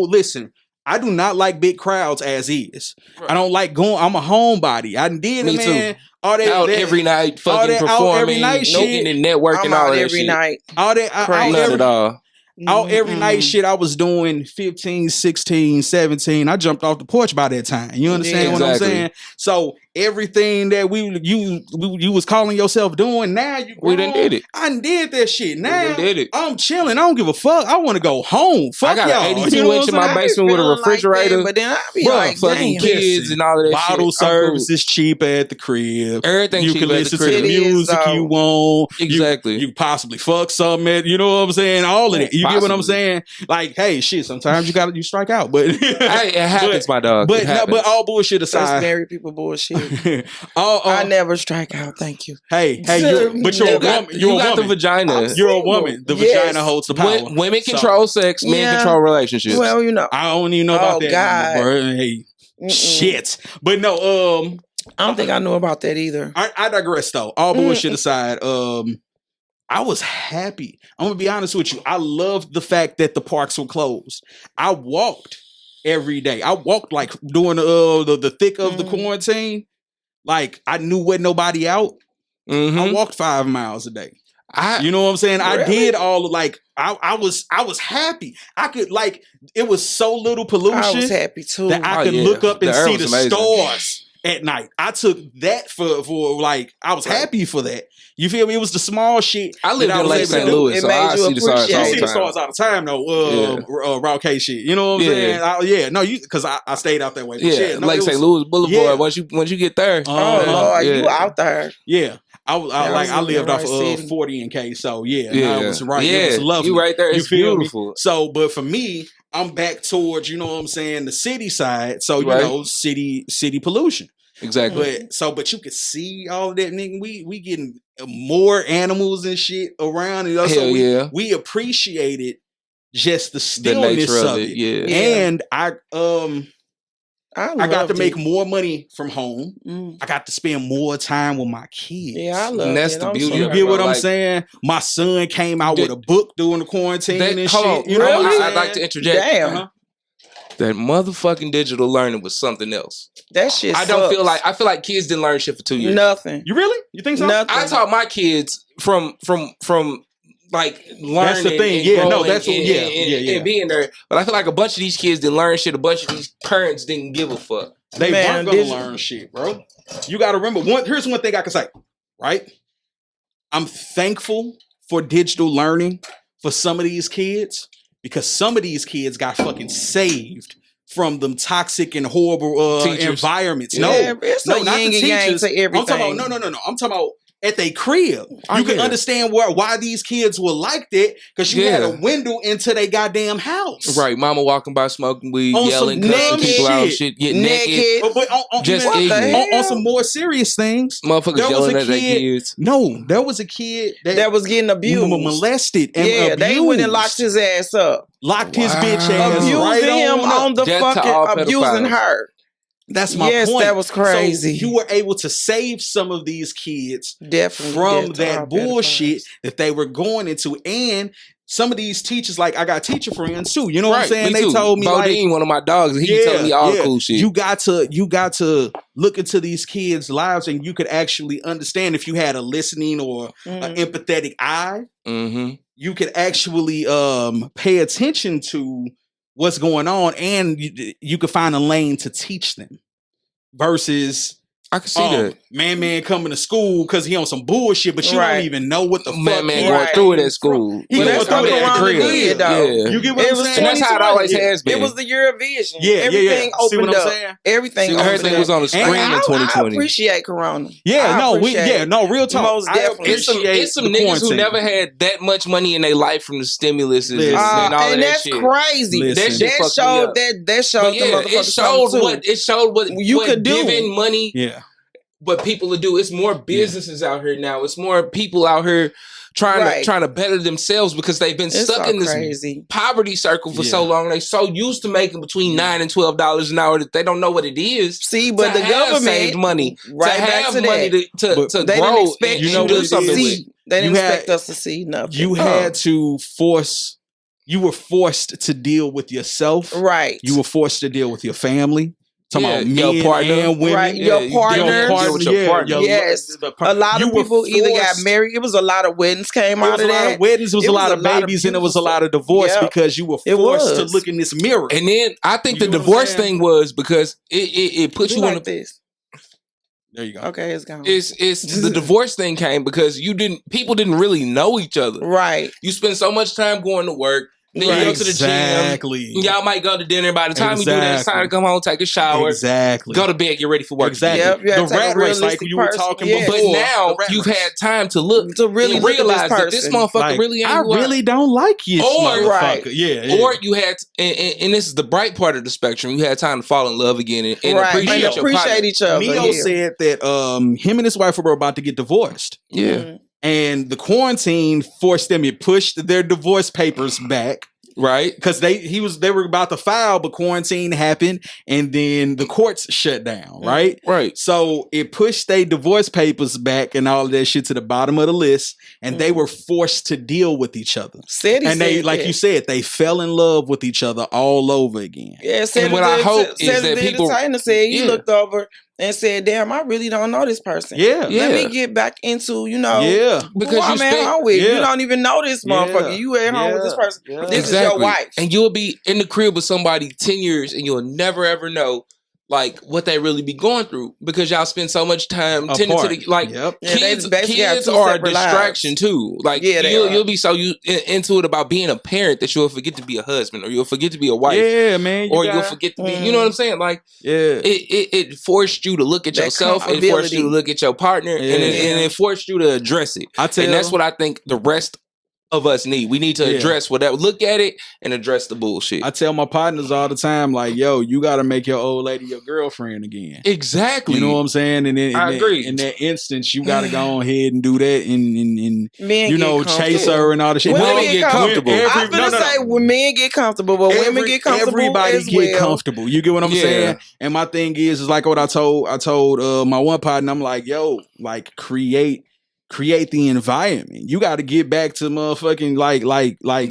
listen, I do not like big crowds as is. Right. I don't like going, I'm a homebody. I did me it, man. Too. All that out every night, fucking performing, every night shit. And networking, all that every shit. Night. All that, not at all. Out every night shit, I was doing 15, 16, 17. I jumped off the porch by that time. You understand what I'm saying? So everything that you was calling yourself doing, now you grown. We done did it. I done did that shit. Now did it. I'm chilling. I don't give a fuck. I want to go home. Fuck I got y'all. an 82 inch in my basement with a refrigerator. But then I be like, fucking kids and all of that bottle shit. service is cheap at the crib. Everything you cheap can at listen the crib. to the music you want. Exactly. You possibly fuck something at, you know what I'm saying? All of it. You get what I'm saying? Like, hey, shit, sometimes you strike out. But hey, it happens, my dog. But all bullshit aside. That's married people bullshit. I never strike out, thank you. Hey, you're a woman. You got the vagina. You're a woman. The vagina holds the power. Women control sex, men control relationships. Well, I don't even know about that. God. Hey, shit. But no, I don't think I knew about that either. I digress though. All bullshit aside, I was happy. I'm gonna be honest with you. I loved the fact that the parks were closed. I walked every day. I walked like during the thick of the quarantine. Like I knew wasn't nobody out. I walked 5 miles a day. You know what I'm saying? Really? I did all I was happy. I could it was so little pollution. I was happy too. That I could look up and see the stars at night. I took that for like, I was happy for that. You feel me? It was the small shit. I lived in Lake St. Louis, so I see the stars all the time. You see the stars all the time, though. Raw K shit. You know what I'm saying? Because I stayed out that way. Yeah, Lake St. Louis Boulevard. Yeah. Once you get there. Lord, you out there. Yeah. I lived off of 40 and K, so it was right. Yeah, it was lovely. You right there. It's beautiful. Me? So, but for me, I'm back towards, you know what I'm saying, the city side. So, you know, city pollution. Exactly. But you could see all of that, nigga. We getting more animals and shit around. So we appreciated just the stillness of it. Yeah. And I got to make more money from home. I got to spend more time with my kids. Yeah, I love it. And that's the beauty. You get what I'm saying? My son came out with a book during the quarantine and shit. Hold on. You know what I'm saying? I'd like to interject. Damn. That motherfucking digital learning was something else. That shit I feel like kids didn't learn shit for 2 years. Nothing. You really? You think so? Nothing. I taught my kids from like learning. That's the thing. And being there. But I feel like a bunch of these kids didn't learn shit. A bunch of these parents didn't give a fuck. They weren't gonna learn shit, bro. You got to remember. Here's one thing I can say. Right? I'm thankful for digital learning for some of these kids. Because some of these kids got fucking saved from them toxic and horrible environments. Yeah, it's a not yin the and yang teachers. to everything. I'm talking about no. I'm talking about at their crib. You can understand why these kids were like that because you had a window into their goddamn house. Right, mama walking by smoking weed, yelling, cussing people out, shit, getting naked. But on some more serious things, motherfuckers yelling at their kids. No, there was a kid that was getting abused, molested, and abused. They went and locked his ass up, locked his bitch ass, abusing him on the fucking abusing her. That's my point. Yes, that was crazy. So you were able to save some of these kids definitely from that bullshit that they were going into. And some of these teachers, like I got teacher friends too. You know what I'm saying? They told me Bodine, like one of my dogs, he told me all the cool shit. You got to look into these kids' lives and you could actually understand if you had a listening or an empathetic eye. Mm-hmm. You could actually pay attention to what's going on, and you could find a lane to teach them. Versus, I can see that man coming to school because he on some bullshit, but you don't even know what the fuck man going through it at school. He going through it at the crib. You get what I'm saying? And that's how it always has been. It was the year of vision. Everything opened up. Everything was on the screen in 2020. I appreciate Corona. Real talk. Most definitely. It's some niggas who never had that much money in their life from the stimulus and all of that shit. And that's crazy. That showed the it showed what you could do. Giving money. Yeah. What people to do. It's more businesses out here now. It's more people out here trying to better themselves because they've been stuck in this poverty circle for so long. They're so used to making between $9 and $12 an hour that they don't know what it is. See, but the government saved money to have money to they grow. Didn't expect and do something with. They didn't expect us to see nothing. You had to force. You were forced to deal with yourself. Right. You were forced to deal with your family. Your partner and women. Right, your partner. Yes. A lot of people either got married. It was a lot of weddings came out of that. It was a lot of weddings. It was a lot of babies, and it was a lot of divorce because you were forced to look in this mirror. And then I think the divorce thing was because it put you in this. There you go. Okay, it's gone. It's the divorce thing came because people didn't really know each other. Right. You spend so much time going to work. Then you go to the gym. Y'all might go to dinner. By the time you do that, it's time to come home, take a shower. Exactly. Go to bed, get ready for work. Exactly. Yep, the rat race, like you were talking before. But now you've had time to look to really realize that this motherfucker really ain't. I really don't like you, motherfucker. Yeah. Or you had, and this is the bright part of the spectrum. You had time to fall in love again and appreciate each other. Neo said that him and his wife were about to get divorced. Yeah. Mm-hmm. And the quarantine forced them. It pushed their divorce papers back. Right, because they were about to file, but quarantine happened, and then the courts shut down. Right. So it pushed their divorce papers back and all of that shit to the bottom of the list, and they were forced to deal with each other. You said, they fell in love with each other all over again. Yeah. And what I hope is that people said he looked over and said, "Damn, I really don't know this person. Let me get back into because I'm at home with. You don't even know this motherfucker. You at home with this person. This is your wife, and you'll be in the crib with somebody 10 years, and you'll never ever know like what they really be going through because y'all spend so much time tending to the kids are a distraction too. Like you'll be so into it about being a parent that you'll forget to be a husband or you'll forget to be a wife. Yeah, man. You'll forget to be. You know what I'm saying? Like it forced you to look at yourself. It forced you to look at your partner, and it forced you to address it. And that's what I think the rest of us need. We need to address whatever. Look at it and address the bullshit. I tell my partners all the time, like, yo, you got to make your old lady your girlfriend again. Exactly. You know what I'm saying? And then, I agree. In that instance, you got to go ahead and do that and chase her and all the shit. Women get comfortable. I'm going to say when men get comfortable, but women get comfortable. Everybody get comfortable. You get what I'm saying? And my thing is like what I told my one partner, I'm like, yo, like create the environment. You got to get back to motherfucking like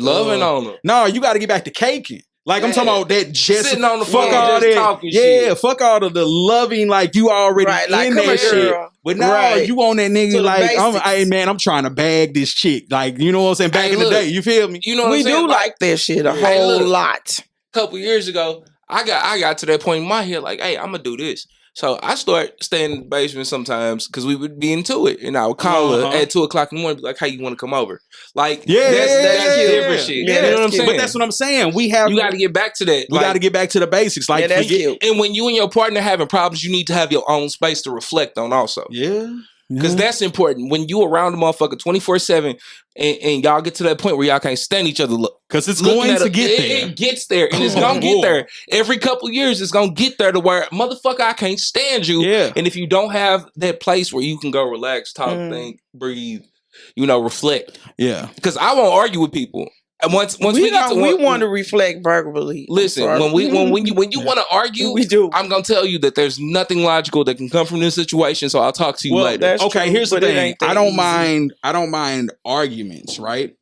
loving on them. No, you got to get back to caking. Like I'm talking about that just sitting on the fuck floor, all just that. Talking shit. Fuck all of the loving. Like you already in that shit. But now you on that nigga like I'm trying to bag this chick. Like you know what I'm saying? Back in the day, you feel me? You know what we I'm saying? do like that shit a whole lot. A couple years ago, I got to that point in my head like, hey, I'm gonna do this. So I start staying in the basement sometimes because we would be into it, and I would call her at 2:00 in the morning, be like, "Hey, you want to come over?" Like, that's different shit. Yeah, you know what I'm saying? But that's what I'm saying. You got to get back to that. We got to get back to the basics. Like, that's cute. And when you and your partner having problems, you need to have your own space to reflect on also. Yeah. Because that's important. When you around the motherfucker 24/7 and y'all get to that point where y'all can't stand each other, because it's going to get there. It gets there. And it's going to get there. Every couple years, it's going to get there to where, motherfucker, I can't stand you. Yeah. And if you don't have that place where you can go relax, talk, think, breathe, reflect. Yeah. Because I won't argue with people. And once we want to reflect verbally. Listen, when you want to argue, we do. I'm gonna tell you that there's nothing logical that can come from this situation. So I'll talk to you later. Okay, here's the thing. I don't mind arguments, right?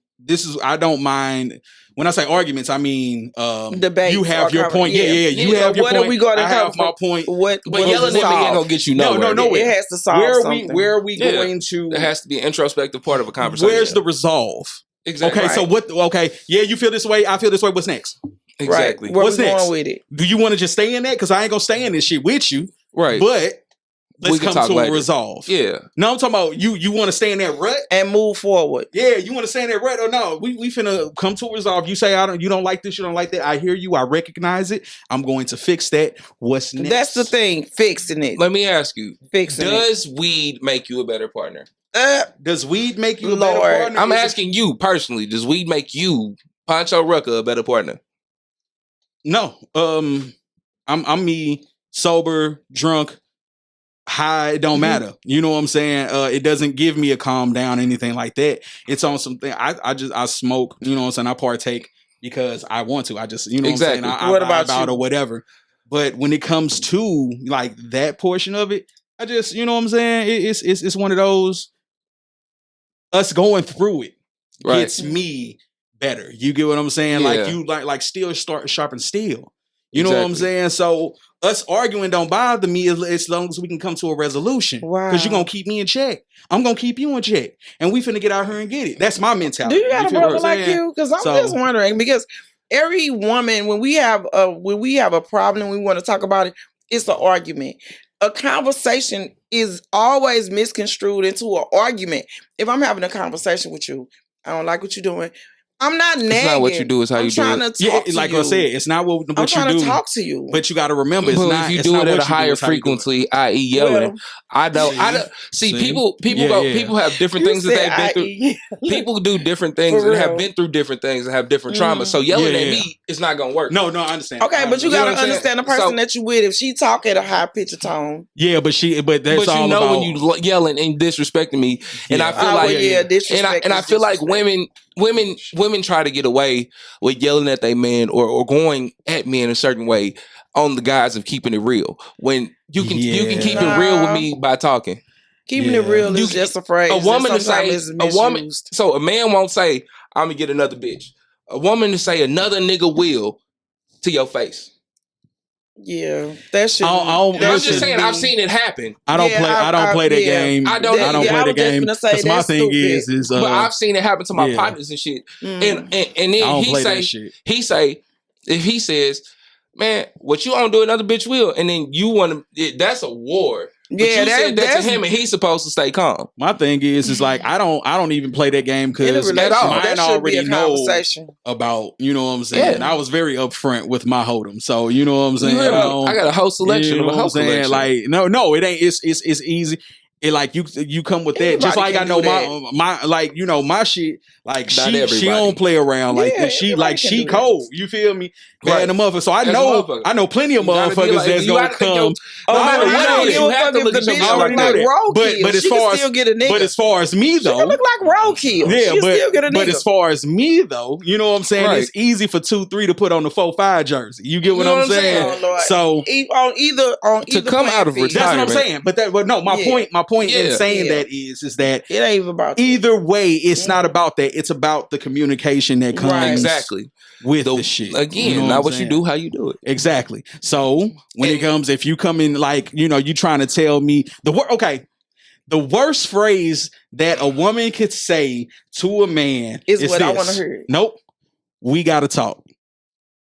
I don't mind. When I say arguments, I mean debate. You have your point. Yeah. You have your point. What are we going to have my point. But yelling at me ain't gonna get you nowhere. No. It has to solve something. Where are we going to? There has to be an introspective part of a conversation. Where's the resolve? Exactly. Okay, so what? Okay, yeah, you feel this way. I feel this way. What's next? Exactly. Right. What's next? Going with it? Do you want to just stay in that? Because I ain't gonna stay in this shit with you. Right. But let's come to later. a resolve. Yeah. No, I'm talking about you. You want to stay in that rut and move forward. Yeah, you want to stay in that rut or no? We finna come to a resolve. You say you don't like this. You don't like that. I hear you. I recognize it. I'm going to fix that. What's next? That's the thing. Fixing it. Let me ask you. Does weed make you a better partner? Does weed make you a better partner? I'm asking you personally. Does weed make you, Pancho Rucker, a better partner? No. I'm me, sober, drunk, high. It don't matter. You know what I'm saying? It doesn't give me a calm down, anything like that. It's on something. I smoke. You know what I'm saying? I partake because I want to. I just what I'm saying? What about you? Or whatever. But when it comes to like that portion of it, I just what I'm saying? It's one of those. Us going through it gets me better. You get what I'm saying? Yeah. Like you like steel start sharpen steel. You know what I'm saying? So us arguing don't bother me as long as we can come to a resolution. Wow. Because you're gonna keep me in check. I'm gonna keep you in check. And we finna get out here and get it. That's my mentality. Do you got a brother like you? Because I'm just wondering, because every woman, when we have a problem, we want to talk about it, it's an argument. A conversation is always misconstrued into an argument. If I'm having a conversation with you, I don't like what you're doing. I'm not nagging. It's not what you do, it's how you do it. I'm trying to talk to like you. I said, it's not what you do. I'm trying to talk to you. But you got to remember, it's not. If you do it at a higher frequency, i.e., yelling. I don't. People have different things that they've been through. People do different things and have been through different things and have different traumas. So yelling at me is not gonna work. No, I understand. Okay, but you gotta understand the person that you with. If she talk at a high pitch of tone, but that's all about. When you yelling and disrespecting me, and I feel like, and I feel like women try to get away with yelling at their man or going at me in a certain way on the guise of keeping it real. When you can keep it real with me by talking. Keeping it real is just a phrase. A woman to say so a man won't say, I'm gonna get another bitch. A woman to say another nigga will to your face. Yeah, that shit. I'm just saying, I've seen it happen. I don't play that game. I don't play the game. Because my thing is, but I've seen it happen to my partners and shit. And then he say, if he says, man, what you don't do, another bitch will. And then you want to, that's a war. But you said that to him and he's supposed to stay calm. My thing is like I don't even play that game because mine already know about, you know what I'm saying? I was very upfront with my hold'em. So you know what I'm saying? I got a whole selection of a whole collection. Like no, it ain't it's easy. It like you come with that. Just like I know my like, you know, my shit, like she don't play around like that. She cold. You feel me? Bad the motherfucker. So I know plenty of motherfuckers that's gonna come. You have to look at but as far as me though, she look like roadkill. Yeah, but as far as me though, you know what I'm saying? It's easy for 2-3 to put on the 4-5 jersey. You get what I'm saying? So on either to come out of retirement. That's what I'm saying. But no, my point in saying that is that it ain't even about either way. It's not about that. It's about the communication that comes with the shit. Again, you know not what you do, how you do it. Exactly. So when it comes, if you come in like, you know, you trying to tell me the worst phrase that a woman could say to a man is what I want to hear. Nope. We got to talk.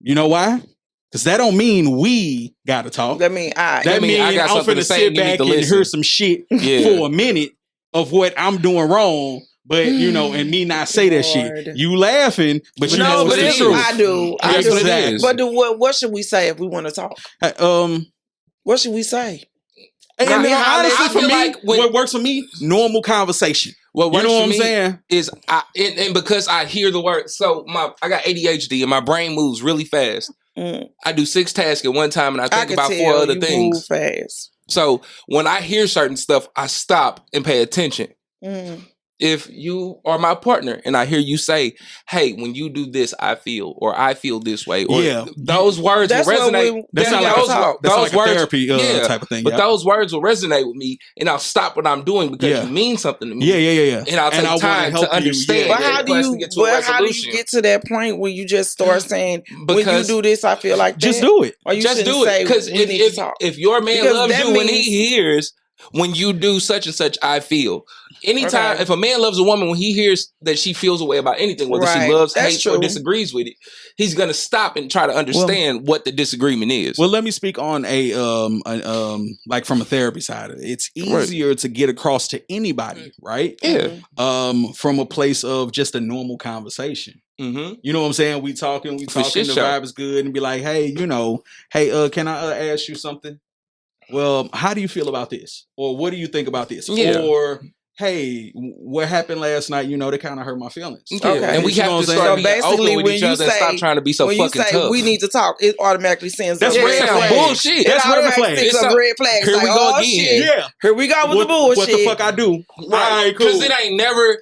You know why? Because that don't mean we got to talk. That mean I got I'm finna sit back and hear some shit for a minute of what I'm doing wrong. But you know, and me not say that shit. You laughing, but you know it's the truth. I do. Exactly. But what should we say if we want to talk? What should we say? And honestly, for me, what works for me, normal conversation. What works you know for what I'm me saying? Is and because I hear the word, so I got ADHD and my brain moves really fast. I do 6 tasks at one time and I think about 4 other things. Move fast. So when I hear certain stuff, I stop and pay attention. If you are my partner and I hear you say, hey, when you do this, I feel, or I feel this way, or those words will resonate. That's like a therapy type of thing. But those words will resonate with me and I'll stop what I'm doing because you mean something to me. Yeah. And I'll take time to understand. But how do you get to that point where you just start saying, when you do this, I feel like that? Just do it. Or you just do it. Because if your man loves you when he hears, when you do such and such, I feel. Anytime, if a man loves a woman, when he hears that she feels a way about anything, whether she loves, hates, or disagrees with it, he's gonna stop and try to understand what the disagreement is. Well, let me speak on a like from a therapy side. It's easier to get across to anybody, right? Yeah. From a place of just a normal conversation. Mm-hmm. You know what I'm saying? We talking, the vibe is good, and be like, hey, can I ask you something? Well, how do you feel about this? Or what do you think about this? Yeah. Or hey, what happened last night? You know, that kind of hurt my feelings. Okay. And we have to start being open with each other and stop trying to be so fucking tough. We need to talk. It automatically sends that's red flag. Bullshit. That's red flag. It's a red flag. Here we go again. Shit. Yeah. Here we go with the bullshit. What the fuck I do? Right. Because it ain't never.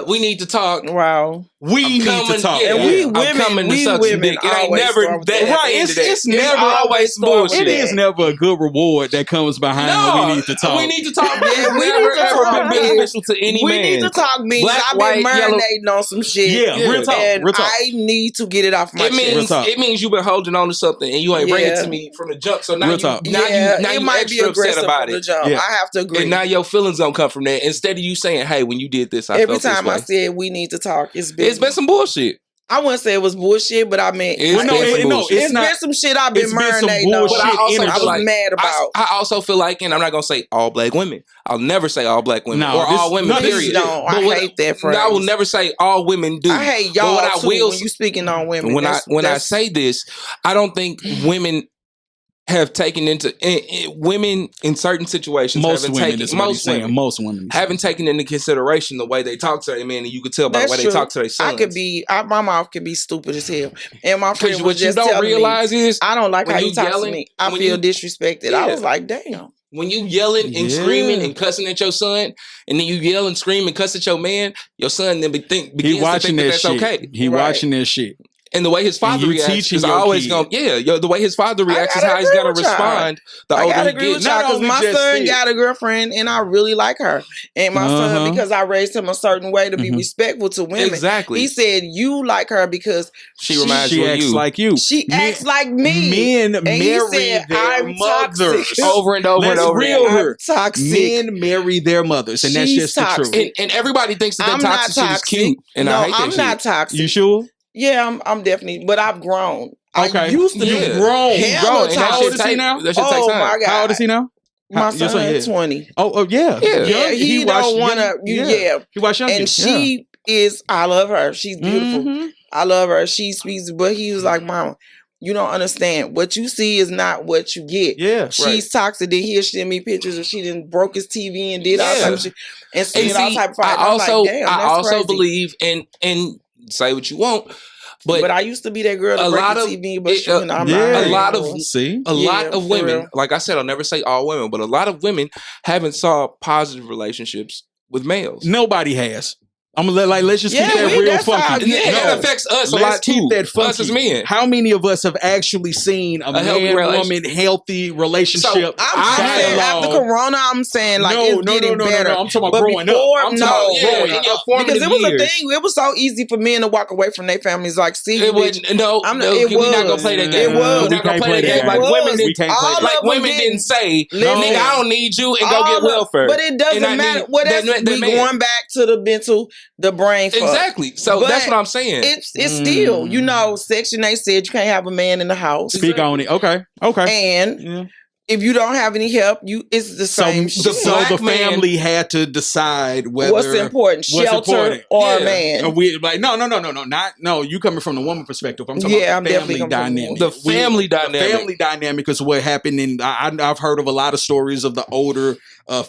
We need to talk. Wow. We need to talk. Yeah, and we women, I'm coming to suck some dick. It ain't never that. Right. It's never always bullshit. It is never a good reward that comes behind we need to talk. We need to talk. Yeah, we never ever been beneficial to any man. We need to talk, Mizz. I've been marinating on some shit. Yeah, real talk. And I need to get it off my chest. It means you've been holding on to something and you ain't bring it to me from the jump. So now you might be aggressive about it. I have to agree. And now your feelings don't come from that. Instead of you saying, hey, when you did this, I felt this way. Every time I said we need to talk, it's been some bullshit. I wouldn't say it was bullshit, but I mean, it's been some shit I've been marinating on. But I was mad about. I also feel like, and I'm not gonna say all black women. I'll never say all black women or all women. Period. I hate that phrase. I will never say all women do. I hate y'all too when you speaking on women. When I say this, I don't think women have taken into women in certain situations. Most women haven't taken into consideration the way they talk to their men, and you could tell by the way they talk to their sons. My mouth could be stupid as hell, and my friend was just telling me, I don't like how you talk to me. I feel disrespected. I was like, damn. When you yelling and screaming and cussing at your son, and then you yell and scream and cuss at your man, your son then begins to think that's okay. He watching that shit. And the way his father reacts is always going. The way his father reacts is how he's going to respond. I gotta agree with y'all because my son got a girlfriend and I really like her. And my son, because I raised him a certain way to be respectful to women. Exactly. He said you like her because she reminds you of you. Like you. She acts like me. Men marry their mothers over and over and over. I'm toxic. Men marry their mothers, and that's just the truth. And everybody thinks that toxic shit is cute. And I hate that shit. I'm not toxic. You sure? Yeah, I'm definitely, but I've grown. I used to be Yeah. grown. Grown, and How old is he now? That shit take Oh time. my God. How old is he now? My son is 20. Oh yeah. Yeah. Yeah, he don't want to. Yeah. He watched young And kids, she is, I love her. She's beautiful. Mhm. I love her. She speaks, but he was like, Mama, you don't understand. What you see is not what you get. Yeah. She's toxic. Then he'll send me pictures of she didn't broke his TV and did all type of shit. And And seeing all see, type of I fight. I'm also, like, damn, I that's also crazy. believe, and say what you want, but I used to be that girl to a break lot the of- TV, but it, I'm yeah. not. a lot of anymore. See? a lot Yeah, of for women, real. like I said, I'll never say all women, but a lot of women haven't saw positive relationships with males. Nobody has. I'm gonna let's just Yeah, keep that real that's how- funky. And yeah. that affects us a Let's lot keep too. that funky. Us as men. How many of us have actually seen a healthy man relation- woman healthy relationship? I'm saying dialogue? after Corona, I'm saying like it's getting better. I'm talking about But growing before, up. I'm no, talking about growing in up. your because formative it was years. a thing. It was so easy for men to walk away from their families. Like, see, It bitch, was no. I'm not- no, it we're not gonna was. play that It game. was. We're We not gonna can't play that play game. that Like game. women We didn't. can't play all that. Like of them women didn't say, Listen. "Nigga, I don't need you," and go All get of- welfare. But it doesn't And I matter. need Well, that's that we man. going back to the mental, the brain fuck. Exactly. So But that's what I'm saying. It's still, Section 8 said you can't have a man in the house. Speak on it. Okay. And Yeah. if you don't have any help, it's the same the shit. So black the man- family had to decide whether What's important, shelter important. or a Yeah. man? And we like no. You coming from the woman perspective? I'm talking Yeah, I'm about the definitely family coming from the dynamic. The family dynamic. The family dynamic is what happened, and I've heard of a lot of stories of the older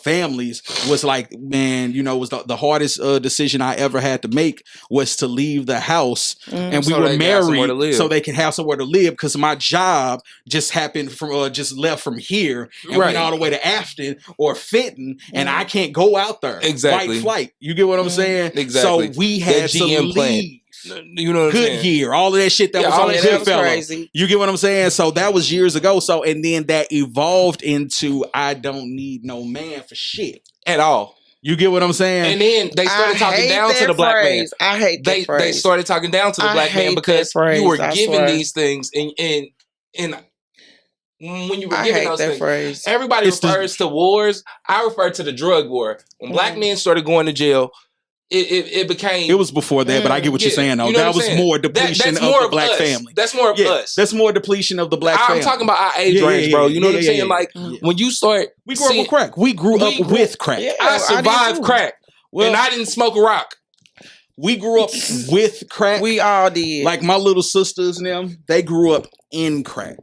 families. Was like, man, was the hardest decision I ever had to make was to leave the house, and we So were they could have somewhere to married live. so they could have somewhere to live because my job just happened from just left from here and Right. went all the way to Afton or Fenton, and I can't go out there. Exactly. White flight. You get what I'm saying? Exactly. So we That had to GM plan. leave. You know what I'm saying? Goodyear, all of that shit that Yeah, was all on that that was Goodfellas. crazy. You get what I'm saying? So that was years ago. So and then that evolved into I don't need no man for shit. At all. You get what I'm saying? And then they started talking down to the black man. I hate that They phrase. started talking down to the I black man hate because that phrase, you were I given swear. these things and when you were I given hate those that things. phrase. Everybody It's the- refers to wars. I refer to the drug war. When black men started going to jail, it became. It was before that, but I get what you're Yeah, saying though. you know that what I'm was saying? more depletion That's of more the black us. family. That's more of us. That's more depletion of the black I'm family. talking about our age Yeah, range, yeah, bro. yeah, You know what I'm yeah, saying? yeah, Like yeah. when you start, We grew up seeing- with crack. We grew up with crack. Yeah, I did survived too. crack, Well, and I didn't smoke a rock. we grew up with crack. We all did. Like my little sisters and them, they grew up in crack.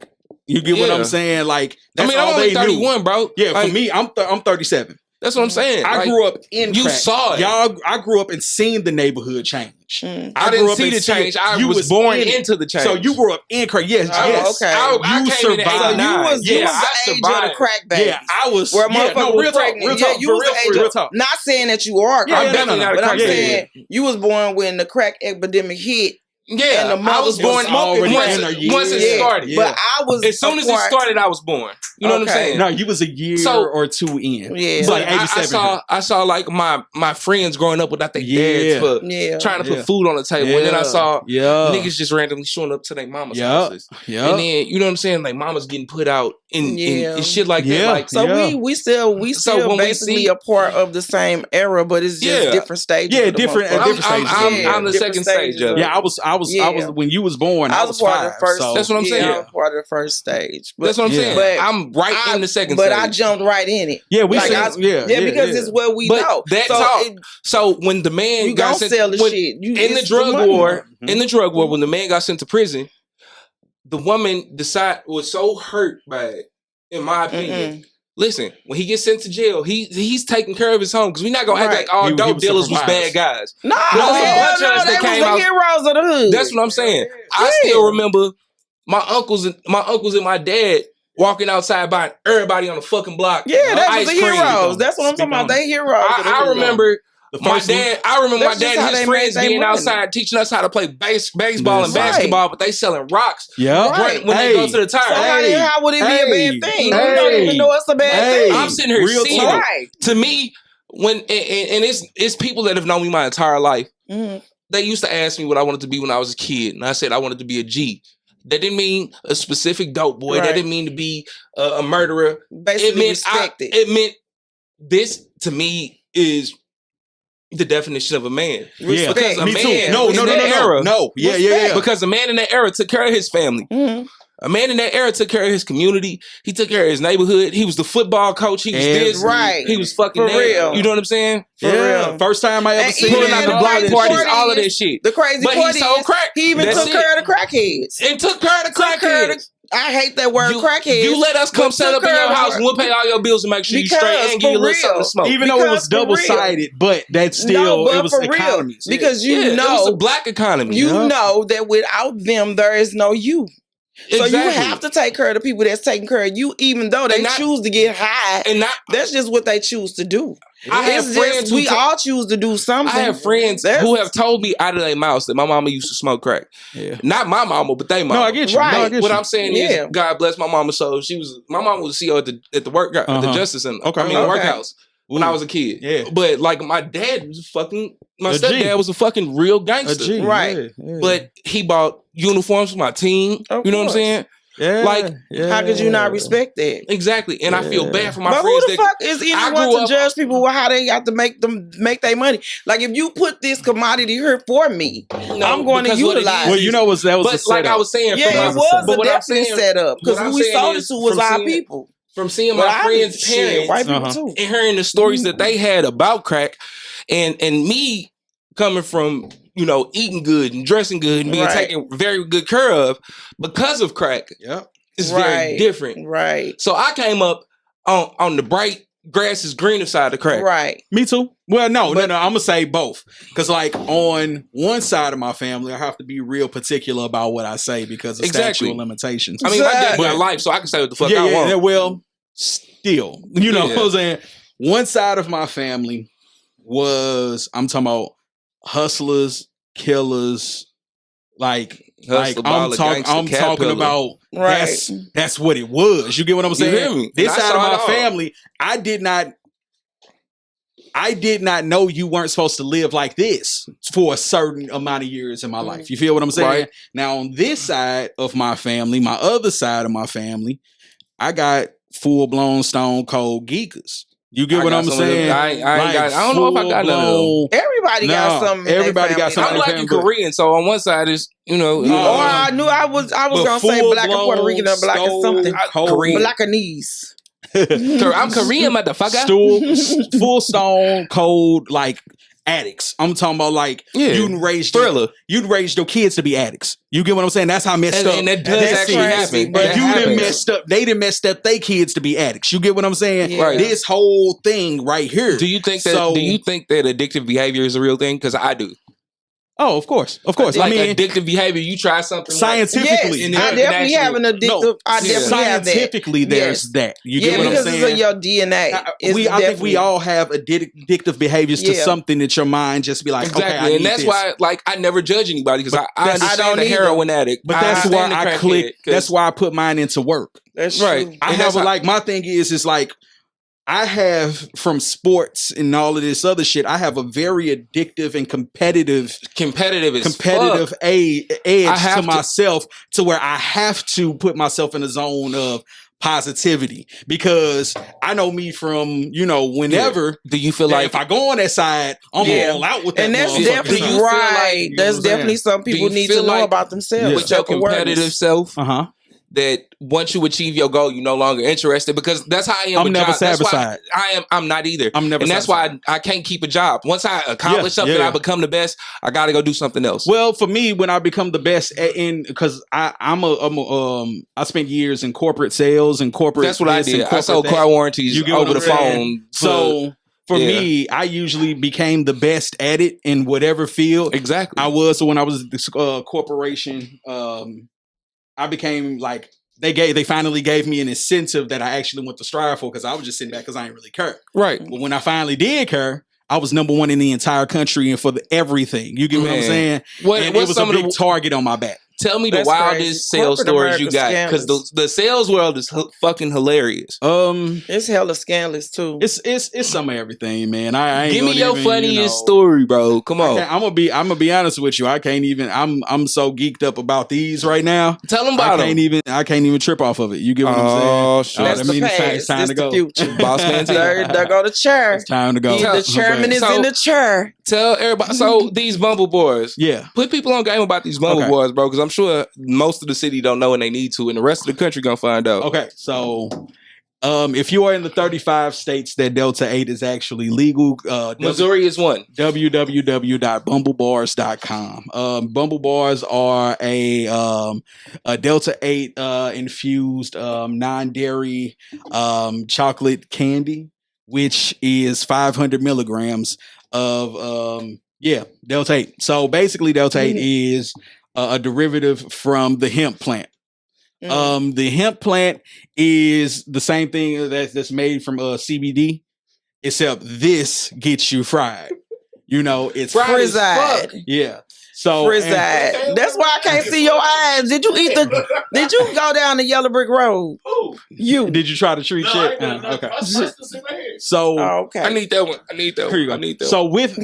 You get what Yeah. I'm saying? Like that's I'm all only they 31, knew. bro. Yeah, Like, for me, I'm 37. that's what I'm saying. I Like, grew up in you crack. saw it. I grew up and seen the neighborhood change. I grew didn't up see and the change. I you was born in it. into the change. So you grew up in crack. Yes, Oh, yes. okay. I You came in survived. at So you 89. was Yeah, the I age of the survived. crack babies. Yeah, I was. Where a yeah, motherfucker no, was real talk, pregnant. real Yeah, talk, you for was real, the for age real of, talk. not saying that you are. Yeah, I'm yeah, definitely no, not a But I'm crackhead. saying you was born when the crack epidemic hit. Yeah, And the I was mothers born was already once, in there. once it Yeah. started. Yeah. But I was As soon as it apart- started, I was born. You know what I'm Okay. saying? No, you was a year So- or two in. Yeah. It's But like 87. I saw like my friends growing up without their Yeah. dads for Yeah. trying to Yeah. put food on the table, and then I saw yeah. niggas just randomly showing up to their mama's houses. Yeah. And then you know what I'm saying, like mama's getting put out and shit like Yeah. that. Like So Yeah. we still when we basically see- a part of the same era, but it's just Yeah. different stages. Yeah, of the different- motherfucker. different stages. I'm the different second stage stages of it. Yeah, I was when you was born, I was part 5. of the first. So. That's what I'm saying. Yeah, I was part of the first stage. But, That's what I'm Yeah. saying. But I'm right in the second but stage. I jumped right in it. Yeah, we Like, said, because it's what we But know. that's so all. it- So when the man you got gonna sent sell the when- shit. You, in the it's drug money. war, when the man got sent to prison, the woman was so hurt by it, in my opinion. Listen, when he gets sent to jail, he's taking care of his home because we're not gonna act Right. like all He dope was dealers was supervised. bad guys. No, There was a hell bunch of no, us that they was came the out- heroes of the hood. That's what I'm saying. I Yeah. still remember my uncles and my dad walking outside buying everybody on the fucking block. Yeah, that was ice the cream. heroes. That's what I'm Speak talking about. on They heroes. of the I hood. remember The my first one- dad. I remember my That's just dad how and his they friends made their being money. outside teaching us how to play baseball and Right. basketball, but they selling rocks. Yeah. Right. When they go to the tire. So how would it be a Hey, bad thing? You hey, don't even know it's a bad hey. thing. I'm sitting here Real seeing talk. it. Right. To me, when and it's people that have known me my entire life. Mhm. They used to ask me what I wanted to be when I was a kid, and I said I wanted to be a G. That didn't mean a specific dope boy. Right. That didn't mean to be a murderer. Basically It meant respected. it meant this to me is the definition of a man. Yeah, Because a me man too. No. Yeah. Because a man in that era took care of his family. Mm-hmm. A man in that era took care of his community. He took care of his neighborhood. He was the football coach. He was this. Right. He was fucking For that. real. You know what I'm saying? For real. First time I ever And seen Pulling even out the the block crazy parties, part all of is- that shit. The crazy But part he sold is crack. he even That's took it. care of the crackheads. And took care of the Took care of crackheads. I hate that word crackheads. You let us come but set took up in care your of house the- and we'll pay all your bills and make sure you Because straight and give you a for little something real. to smoke. Even though it was Because for real. double-sided, but that's still but it was for real. economies. Because Yeah, you it was a know, black economy. you Yeah. know that without them there is no you. So you have to take care of the people that's taking care of you, even though they And not- choose to get high. And not, That's just what they choose to do. I have It's friends just, who we ta- all choose to do something. I have friends That's- who have told me out of their mouths that my mama used to smoke crack. Yeah. Not my mama, but they mama. No, I get you. Right. No, I get What you. I'm saying Yeah. is, God bless my mama. So my mama was a CEO at the work, at the Uh-huh. Justice Center. Okay. The Okay. workhouse when I Ooh. was a kid. Yeah. But like my dad was my A G. stepdad was a fucking real A gangster. G, Right. yeah. But he bought uniforms for my team. Of You know what I'm course. saying? yeah, like, How could you not respect that? Exactly. And I feel Yeah. bad for my But friends who the fuck is I anyone grew to up- judge people with how they got to make their money? Like if you put this commodity here for me, I'm going to because what it utilize. is- Well, you know what that was But the like I setup. was saying, Yeah, from it my- was but a what I'm definite saying- setup because what I'm who we saying sold it is to was from our seeing- people. from seeing But my I friends' shit, parents white people Uh-huh. too. and hearing the stories that they had about crack, and me coming from eating good and dressing good and being Right. taken very good care of because of crack, Yep. is very different. Right. So I came up on the bright grass is greener side of crack. Right. Me too. Well, no. I'm But- gonna say both. Because like on one side of my family, I have to be real particular about what I say because of Exactly. statute of limitations. I mean, my dad But- got life, so I can say what the fuck yeah, I want. yeah. Well, still, you know Yeah. what I'm saying. One side of my family was I'm talking about hustlers, killers, like. Hustler, baller, gangster, I'm talking caterpillar. about Right. that's what it was. You get what I'm saying? hear me? This And I side saw of it my all. family, I did not know you weren't supposed to live like this for a certain amount of years in my life. You feel what I'm saying? Right. Now on this side of my family, my other side of my family, I got full blown stone cold geekers. You get I what got I'm some of them. saying? I ain't got- I don't know if I got none of them. full-blown- Everybody got No, something. in their everybody got family. something. I'm black and Korean, so on one side is Or I knew I was but gonna say black and Puerto Rican or black or something. Korean. Blackanese. I'm Korean, motherfucker. Full stone cold like addicts. I'm talking about like Yeah. you done raised Thriller. you done raised your kids to be addicts. You get what I'm saying? That's how messed And- up. and that does That's actually it. happen. But That you done happens. messed up. They done messed up their kids to be addicts. You get what I'm saying? Yeah. Right. This whole thing right here. Do you think that? So- Do you think that addictive behavior is a real thing? Because I do. Oh, of course. Of course. Like I mean, addictive behavior, you try something like- scientifically. and I then definitely have an addictive. No, I definitely have that. scientifically, there's Yes. that. You Yeah, get what I'm because saying? it's in your DNA. I It's think we definitely- all have addictive behaviors to Yeah. something that your mind just be like, Exactly, okay, I and need that's this. why, like, I never judge anybody because But I that's- understand I don't the either. heroin addict. But that's why understand the I crackhead, click. 'cause- That's why I put mine into work. That's right. true. I And have that's how- like my thing is like I have from sports and all of this other shit. I have a very addictive and competitive competitive as fuck. edge I have to to- myself to where I have to put myself in a zone of positivity because I know me from whenever. Do you feel That like if I go on that side, I'm Yeah. all out with that. And that's motherfucker. definitely Do you feel right. like- you know That's what I'm saying? definitely some Do people you need to feel know like about themselves. Yeah. with your competitive self Uh-huh. that once you achieve your goal, you're no longer interested? Because that's how I am. I'm with never jobs. That's why satisfied. I'm not either. I'm never and that's satisfied. why I can't keep a job. Once I accomplish Yeah, something, yeah. I become the best. I got to go do something else. Well, for me, when I become the best because I spent years in corporate sales and corporate. that's what I this and did. I corporate sold that. car warranties You get what over I'm the saying? phone. So for Yeah. me, I usually became the best at it in whatever field exactly. I was. So when I was at this corporation, I became like they finally gave me an incentive that I actually went to strive for because I was just sitting back because I didn't really care. right. But when I finally did care, I was number one in the entire country and for everything. You get what I'm Man. saying? What, And it what's was a some of big the target on my back. Tell me the That's wildest crazy. sales Corporate stories you America got, because scandalous. the sales world is fucking hilarious. It's hella scandalous too. It's some of everything, man. I ain't Give me gonna your even, funniest story, bro. Come on, I'm gonna be honest with you. I can't even. I'm so geeked up about these right now. tell them I about can't them. even trip off of it. You get what I'm saying? Oh shit, That's that the means it's past. time This to the go. future. Boss man. there go the chair. It's time to go. The chairman is So- in the chair. Tell everybody. So these Bumble Bars. Yeah. Put people on game about these Bumble Bars, bro, because I'm sure most of the city don't know and they need to, and the rest of the country gonna find out. Okay, so if you are in the 35 states that Delta 8 is actually legal, Missouri is one. www.bumblebars.com. Bumble Bars are a Delta 8 infused non-dairy chocolate candy, which is 500 milligrams of Delta 8. So basically Delta 8 is a derivative from the hemp plant. The hemp plant is the same thing that's made from CBD, except this gets you fried. You know, it's fried as fuck. Yeah. So frizzed. That's why I can't see your eyes. Did you go down the yellow brick road? You did you try to treat shit? Okay. So okay. I need that one. Here you go. I need that so with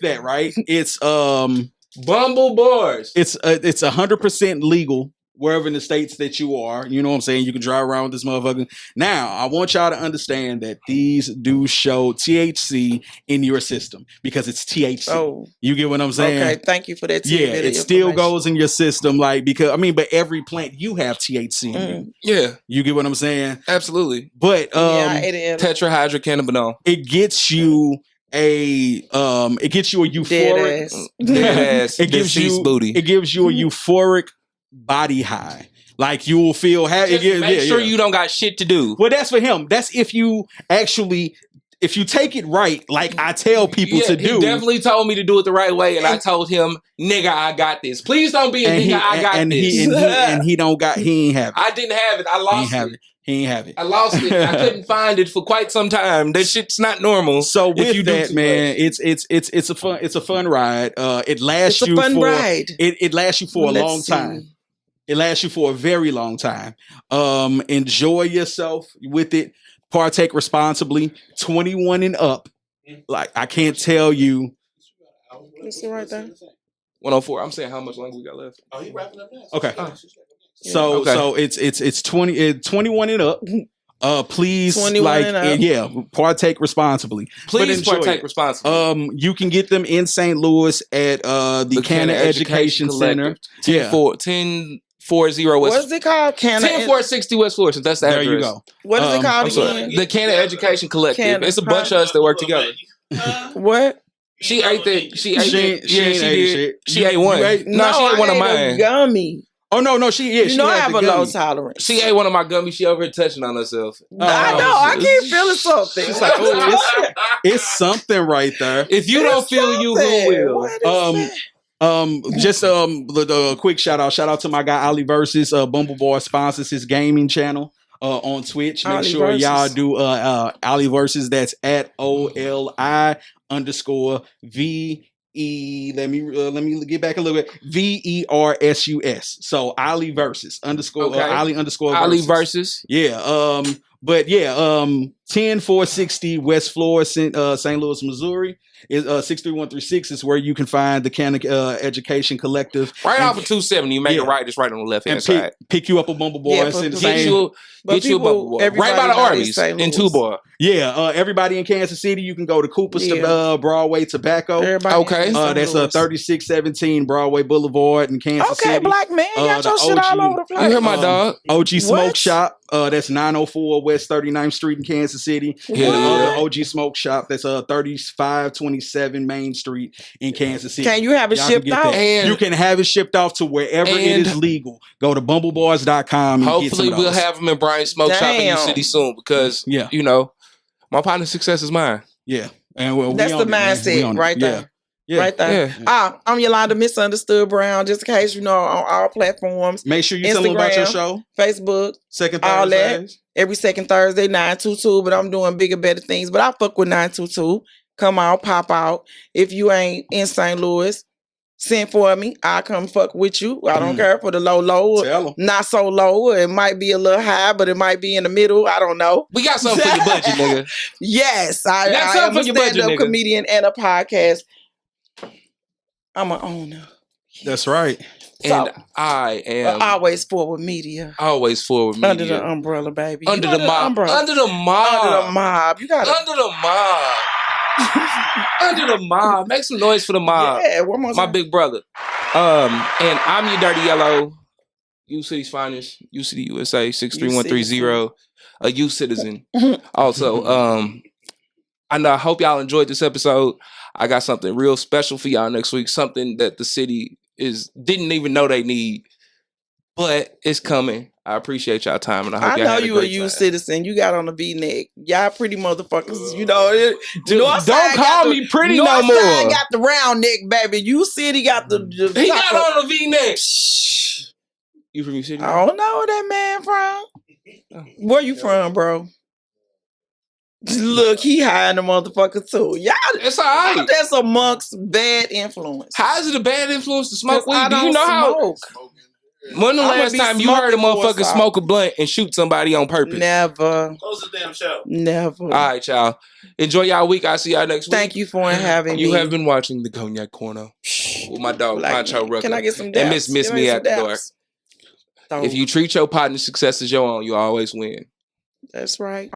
that, right? It's Bumble Bars. It's 100% legal wherever in the states that you are. You know what I'm saying? You can drive around with this motherfucker. Now, I want y'all to understand that these do show THC in your system because it's THC. Oh. You get what I'm saying? Okay, thank you for that. Yeah, it still goes in your system, like, because, but every plant you have THC in you. Yeah. You get what I'm saying? Absolutely. But tetrahydrocannabinol. It gets you it gets you a euphoric it gives you booty. It gives you a euphoric body high. Like you will feel happy. Make sure you don't got shit to do. Well, that's for him. That's if you take it right, like I tell people to do. He definitely told me to do it the right way, and I told him, "Nigga, I got this. Please don't be a nigga. I got this." He ain't have it. I didn't have it. I lost it. He ain't have it. I lost it. I couldn't find it for quite some time. That shit's not normal. So with that, man, it's a fun ride. It lasts you for ride. It lasts you for a long time. It lasts you for a very long time. Enjoy yourself with it. Partake responsibly. 21 and up. Like I can't tell you. What's it right there? 104. I'm saying how much longer we got left. Oh, he wrapping up now. Okay. So it's 21 and up. Please, partake responsibly. Please partake responsibly. You can get them in St. Louis at the Canna Education Center. 1040 West. What's it called? 10460 West Florissant. That's the address. There you go. What is it called again? The Canna Education Collective. It's a bunch of us that work together. What? She ate that. She ate that. She did. She ate one. No, she ate one of mine. A gummy. Oh no, she I have a low tolerance. She ate one of my gummies. She over here touching on herself. I know. I keep feeling something. She's like, it's something right there. If you don't feel you, who will? Just a quick shout out to my guy Ali Versus. Bumble Bar sponsors his gaming channel on Twitch. Make sure y'all do Ali Versus. That's at OLI_VE. Let me get back a little bit. VERSUS. So Ali Versus Ali Versus. Yeah. But yeah. 10460 West Florissant, St. Louis, Missouri. Is 63136 is where you can find the Canna Education Collective. Right off of 270, you make a right. It's right on the left hand side. Pick you up a Bumble Bar. Get you a Bumble Bar. Right by the Arby's in Two-Bar. Yeah, everybody in Kansas City, you can go to Cooper's to Broadway Tobacco. Okay. That's 3617 Broadway Boulevard in Kansas City. Okay, black man, got your shit all over the place. You hear my dog? OG Smoke Shop. That's 904 West 39th Street in Kansas City. And the other OG Smoke Shop, that's 3527 Main Street in Kansas City. Can you have it shipped out? And you can have it shipped off to wherever it is legal. Go to bumblebars.com. Hopefully we'll have them in Brian's Smoke Shop in the city soon because, my partner's success is mine. Yeah. And that's the mindset right there. Yeah. Right there. Yeah. I'm Yolanda Misunderstood Brown. Just in case, on all platforms. Make sure you tell them about your show. Facebook. Second Thursday. All that. Every second Thursday, 922. But I'm doing bigger, better things. But I fuck with 922. Come out, pop out. If you ain't in St. Louis, send for me. I'll come fuck with you. I don't care for the low, not so low. It might be a little high, but it might be in the middle. I don't know. We got something for your budget, nigga. Yes. I am a stand-up comedian and a podcast. I'm an owner. That's right. And I am always forward media. Always forward media. Under the umbrella, baby. Under the mob. Under the mob. Under the mob. You got under the mob. Under the mob. Make some noise for the mob. Yeah, one more My time. big brother. And I'm your Dirty Yellow. U City's finest. U City USA 63130. A U citizen. Also, I hope y'all enjoyed this episode. I got something real special for y'all next week. Something that the city didn't even know they need. But it's coming. I appreciate y'all time, and I hope I y'all know had a you a great U time. citizen. You got on a V-neck. Y'all pretty motherfuckers. You know, Don't call me pretty no more. Northside got the round neck, baby. U City got the He got on a V-neck. You from U City? I don't know where that man from. Where you from, bro? Look, he high in the motherfucker too. Y'all, It's all right. that's amongst bad influence. How is it a bad influence to smoke 'Cause weed? I Do you don't know how? smoke. When the I'ma last be time you heard a smoking for a motherfucker while. smoke a blunt and shoot somebody on purpose? Never. Close the damn show. Never. All right, y'all. Enjoy y'all week. I'll see y'all next week. Thank you for having me. You have been watching the Cognac Corner with my dog, Black Pancho man. Rucker. Can I get some And daps? Miss Can I Me get at the some door. daps? If you treat your partner's success as your own, you always win. That's right.